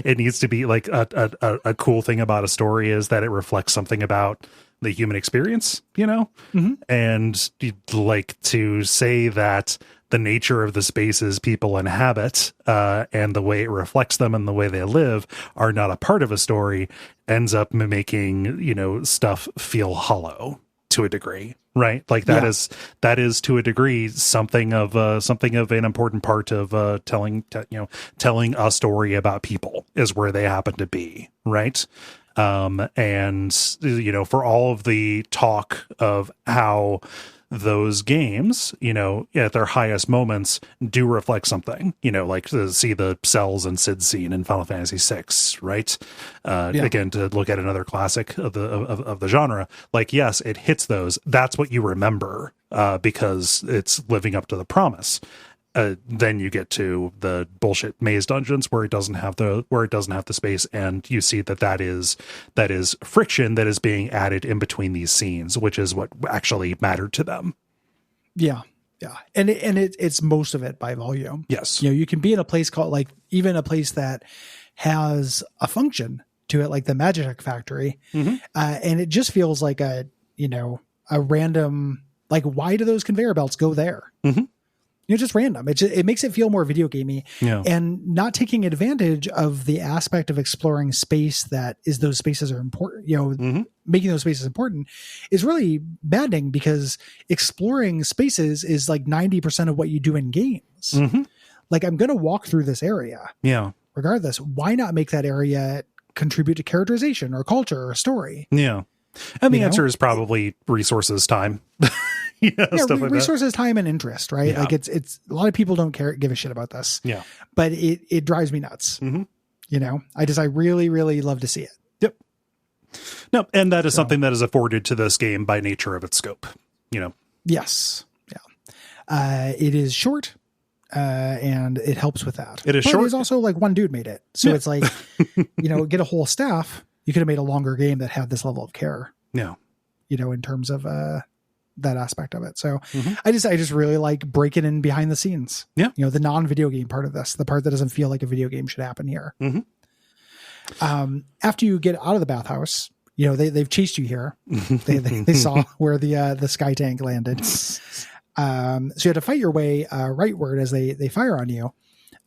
it needs to be like a cool thing about a story is that it reflects something about the human experience, and you'd like to say that the nature of the spaces people inhabit and the way it reflects them and the way they live are not a part of a story ends up making, stuff feel hollow to a degree, right? Like that is to a degree something of an important part of telling a story about people is where they happen to be, right? And for all of the talk of how those games, at their highest moments do reflect something, like to see the Cells and Sid scene in Final Fantasy VI, right? Again, to look at another classic of the genre, like, yes, it hits those. That's what you remember, because it's living up to the promise. Then you get to the bullshit maze dungeons where it doesn't have the space, and you see that is friction that is being added in between these scenes, which is what actually mattered to them. Yeah. And it's most of it by volume. Yes. You can be in a place called like even a place that has a function to it, like the Magic Factory. And it just feels like a random, like, why do those conveyor belts go there? Just random. It makes it feel more video gamey, and not taking advantage of the aspect of exploring space that is those spaces are important, making those spaces important is really maddening, because exploring spaces is like 90% of what you do in games. Like, I'm going to walk through this area. Regardless, why not make that area contribute to characterization or culture or story? And the answer is probably resources, time. Stuff like resources, that. Time, and interest, right? Like it's a lot of people don't give a shit about this. But it drives me nuts. I really, really love to see it. Yep. No, and that is something that is afforded to this game by nature of its scope. Yes. It is short. and it helps with that. It is but short. It's also like one dude made it. So it's like, get a whole staff. You could have made a longer game that had this level of care. Yeah. In terms of that aspect of it. So I just really like breaking in behind the scenes. Yeah. The non-video game part of this, the part that doesn't feel like a video game should happen here. After you get out of the bathhouse, they've chased you here. They saw where the sky tank landed. So you had to fight your way rightward as they fire on you.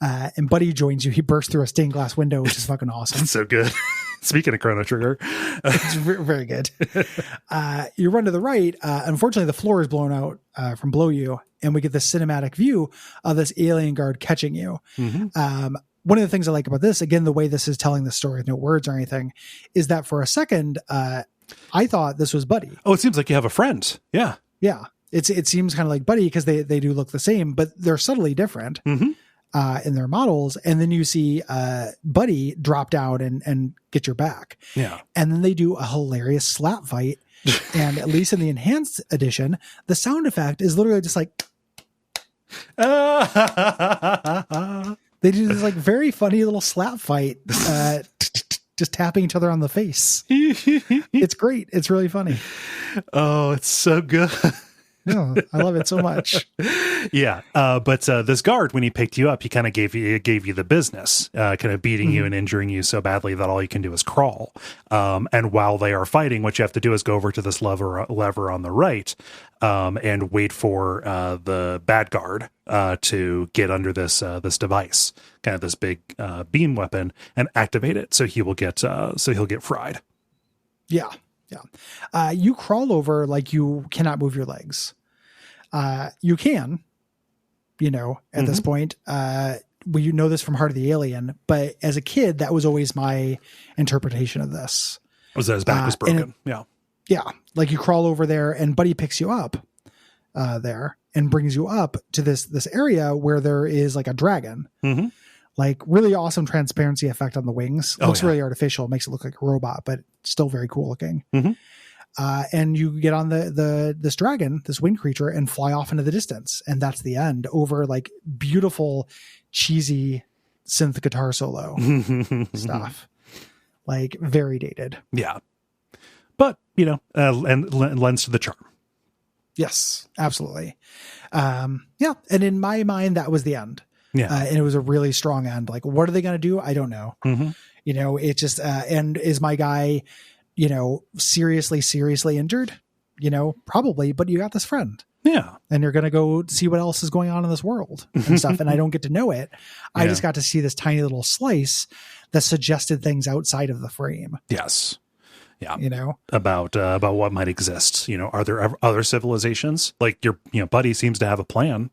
And Buddy joins you. He bursts through a stained glass window, which is fucking awesome. So good. Speaking of Chrono Trigger. It's very good. You run to the right. Unfortunately, the floor is blown out from below you, and we get this cinematic view of this alien guard catching you. One of the things I like about this, again, the way this is telling the story with no words or anything, is that for a second, I thought this was Buddy. Oh, it seems like you have a friend. Yeah. Yeah. It seems kind of like Buddy because they do look the same, but they're subtly different. In their models, and then you see Buddy drop down and get your back. Yeah. And then they do a hilarious slap fight. And at least in the enhanced edition, the sound effect is literally just like they do this like very funny little slap fight, just tapping each other on the face. It's great. It's really funny. Oh, it's so good. No, I love it so much. Yeah. But this guard, when he picked you up, he kind of gave you the business, kind of beating you and injuring you so badly that all you can do is crawl. And while they are fighting, what you have to do is go over to this lever on the right, and wait for the bad guard to get under this device, kind of this big beam weapon, and activate it. So he'll get fried. Yeah. Yeah. You crawl over like you cannot move your legs. You can, at this point, this from Heart of the Alien, but as a kid, that was always my interpretation of this. Was that his back was broken? Yeah. Yeah. Like you crawl over there and Buddy picks you up there and brings you up to this area where there is like a dragon. Like really awesome transparency effect on the wings. Looks really artificial. Makes it look like a robot, but still very cool looking. And you get on this dragon, this wind creature, and fly off into the distance. And that's the end over like beautiful, cheesy synth guitar solo stuff. Like very dated. Yeah. But, and lends to the charm. Yes, absolutely. Yeah. And in my mind, that was the end. Yeah. And it was a really strong end. Like, what are they going to do? I don't know. It just, and is my guy, seriously injured? Probably, but you got this friend. Yeah. And you're going to go see what else is going on in this world and stuff. And I don't get to know it. I just got to see this tiny little slice that suggested things outside of the frame. Yes. Yeah. About what might exist. Are there other civilizations? Like your, buddy seems to have a plan.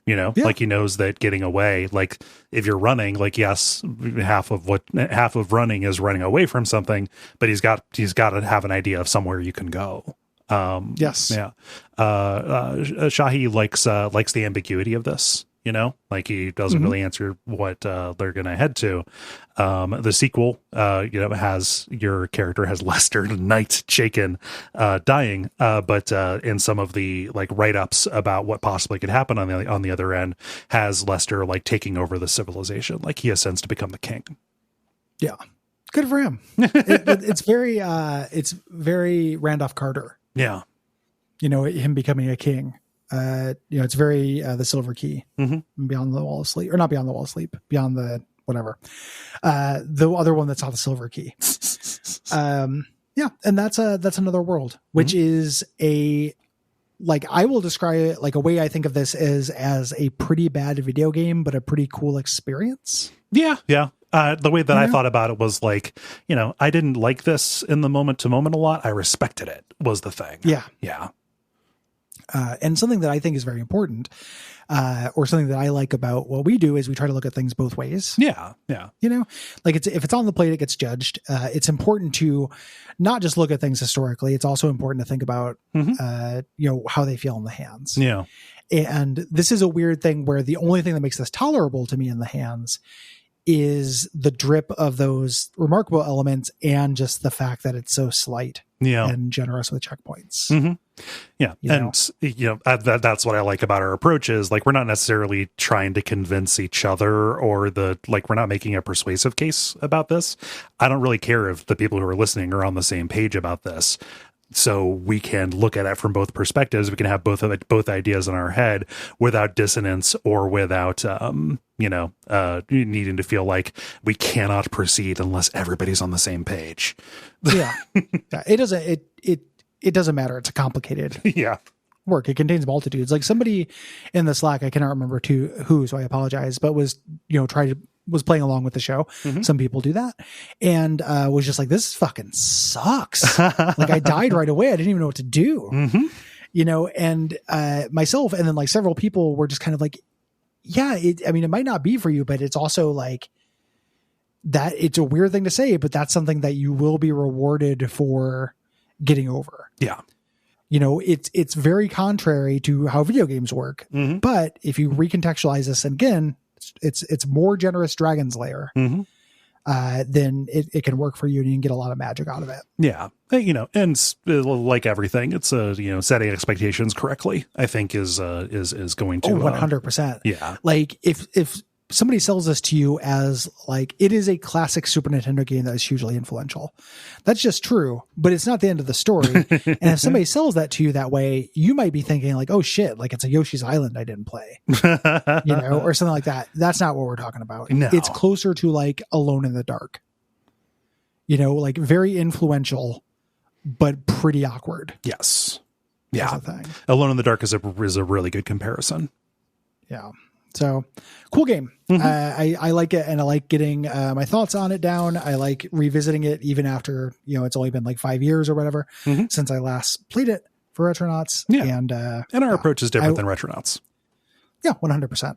Like he knows that getting away, like if you're running, like, yes, half of running is running away from something, but he's got to have an idea of somewhere you can go. Yes. Yeah. Shahi likes the ambiguity of this, like he doesn't really answer what they're going to head to. The sequel, has your character has Lester Knight Chaikin dying, but in some of the like write-ups about what possibly could happen on the other end, has Lester like taking over the civilization, like he ascends to become the king. Yeah, good for him. It's very Randolph Carter. Yeah, him becoming a king. It's very the Silver Key, Beyond the Wall of Sleep, or not Beyond the Wall of Sleep, Beyond the whatever, the other one that's not the Silver Key. And that's Another World, which is I will describe it like a way I think of this is as a pretty bad video game, but a pretty cool experience. Yeah. The way that I thought about it was like, I didn't like this in the moment to moment a lot. I respected it was the thing. Yeah. And something that I think is very important, or something that I like about what we do is we try to look at things both ways. Yeah. Like if it's on the plate, it gets judged. It's important to not just look at things historically. It's also important to think about, how they feel in the hands. Yeah. And this is a weird thing where the only thing that makes this tolerable to me in the hands is the drip of those remarkable elements and just the fact that it's so slight and generous with checkpoints. Mm-hmm. Yeah. That's what I like about our approach is like, we're not necessarily trying to convince each other or we're not making a persuasive case about this. I don't really care if the people who are listening are on the same page about this. So we can look at it from both perspectives. We can have both ideas in our head without dissonance or without, needing to feel like we cannot proceed unless everybody's on the same page. Yeah. It doesn't matter. It's a complicated work. It contains multitudes. Like somebody in the Slack, I cannot remember who, so I apologize, but was playing along with the show. Mm-hmm. Some people do that. And was just like, this fucking sucks. Like I died right away. I didn't even know what to do. Mm-hmm. And myself and then like several people were just kind of like, it might not be for you, but it's also like that it's a weird thing to say, but that's something that you will be rewarded for getting over. Yeah. It's very contrary to how video games work. Mm-hmm. But if you recontextualize this, and again, it's more generous Dragon's Lair, mm-hmm. Then it can work for you and you can get a lot of magic out of it. Yeah. And like everything, it's setting expectations correctly, I think is going to 100%. Yeah. Like if somebody sells this to you as like, it is a classic Super Nintendo game that is hugely influential. That's just true, but it's not the end of the story. And if somebody sells that to you that way, you might be thinking like, oh shit, like it's a Yoshi's Island I didn't play, or something like that. That's not what we're talking about. No. It's closer to like Alone in the Dark, like very influential, but pretty awkward. Yes. Yeah. Thing. Alone in the Dark is a really good comparison. Yeah. So cool game. Mm-hmm. I like it. And I like getting my thoughts on it down. I like revisiting it even after, it's only been like 5 years or whatever since I last played it for Retronauts. Yeah. And our approach is different than Retronauts. Yeah, 100%.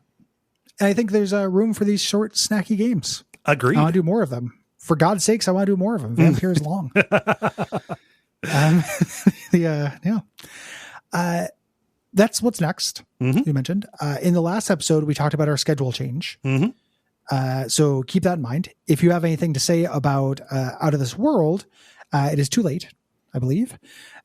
And I think there's room for these short, snacky games. Agreed. I want to do more of them. For God's sakes, I want to do more of them. Vampire is long. That's what's next. Mm-hmm. You mentioned in the last episode, we talked about our schedule change. Mm-hmm. So keep that in mind. If you have anything to say about Out of This World, it is too late, I believe.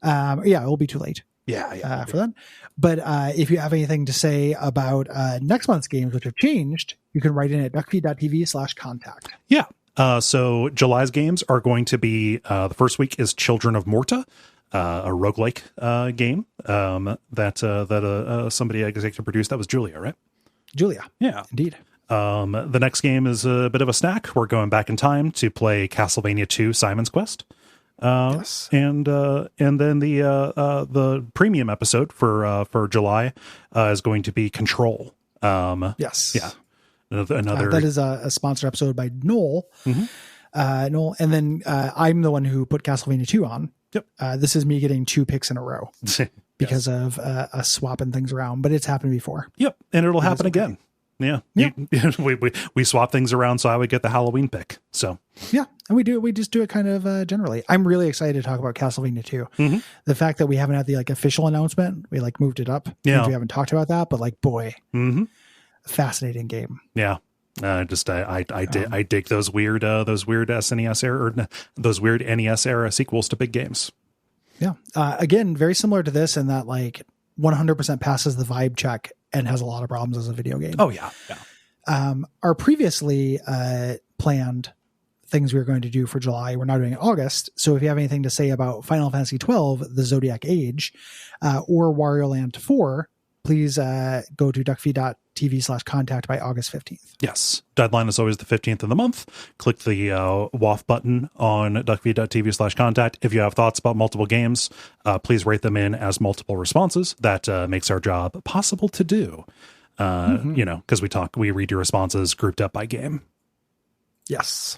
It will be too late. Yeah. For that. But if you have anything to say about next month's games, which have changed, you can write in at Duckfeed.tv/contact. Yeah. So July's games are going to be the first week is Children of Morta. A roguelike game that somebody executive produced. That was Julia, right? Julia. Yeah. Indeed. The next game is a bit of a snack. We're going back in time to play Castlevania 2 Simon's Quest. Yes. And then the premium episode for July is going to be Control. Yes. Yeah. Another that is a sponsored episode by Noel. Mm-hmm. Noel, and then I'm the one who put Castlevania 2 on. Yep. This is me getting 2 picks in a row because of us swapping things around, but it's happened before. Yep. And it'll happen again. Yeah. We swap things around so I would get the Halloween pick. So yeah. And we just do it kind of generally. I'm really excited to talk about Castlevania 2. Mm-hmm. The fact that we haven't had the official announcement, we moved it up. Yeah. We haven't talked about that, but boy, fascinating game. Yeah. I dig those weird SNES era or those weird NES era sequels to big games. Yeah. Again, very similar to this in that 100% passes the vibe check and has a lot of problems as a video game. Oh yeah. Yeah. Our previously planned things we were going to do for July, we're now doing in August. So if you have anything to say about Final Fantasy 12, The Zodiac Age, or Wario Land 4, please go to duckfeed.tv/contact by August 15th. Yes. Deadline is always the 15th of the month. Click the WAF button on duckfeed.tv/contact. If you have thoughts about multiple games, please rate them in as multiple responses. That makes our job possible to do. Because we read your responses grouped up by game. Yes.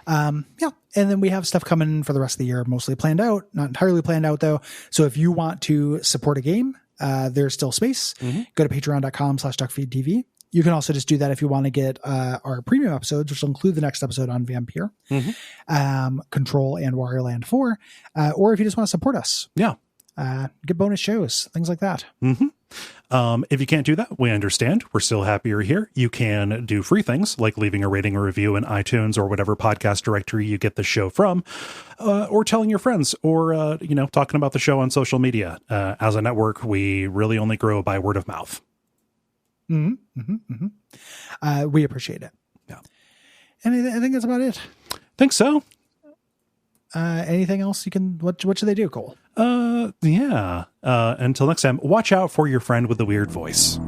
And then we have stuff coming for the rest of the year, mostly planned out, not entirely planned out though. So if you want to support a game, there's still space. Mm-hmm. Go to patreon.com/duckfeed.tv. You can also just do that if you want to get our premium episodes, which will include the next episode on Vampire, Control, and Wario Land 4. Or if you just want to support us. Yeah. get bonus shows, things like that. If you can't do that, we understand. We're still happy you're here. You can do free things like leaving a rating or review in iTunes or whatever podcast directory you get the show from, or telling your friends, or, talking about the show on social media. As a network, we really only grow by word of mouth. We appreciate it. Yeah. And I think that's about it. Think so. Anything else what should they do, Cole? Until next time, watch out for your friend with the weird voice.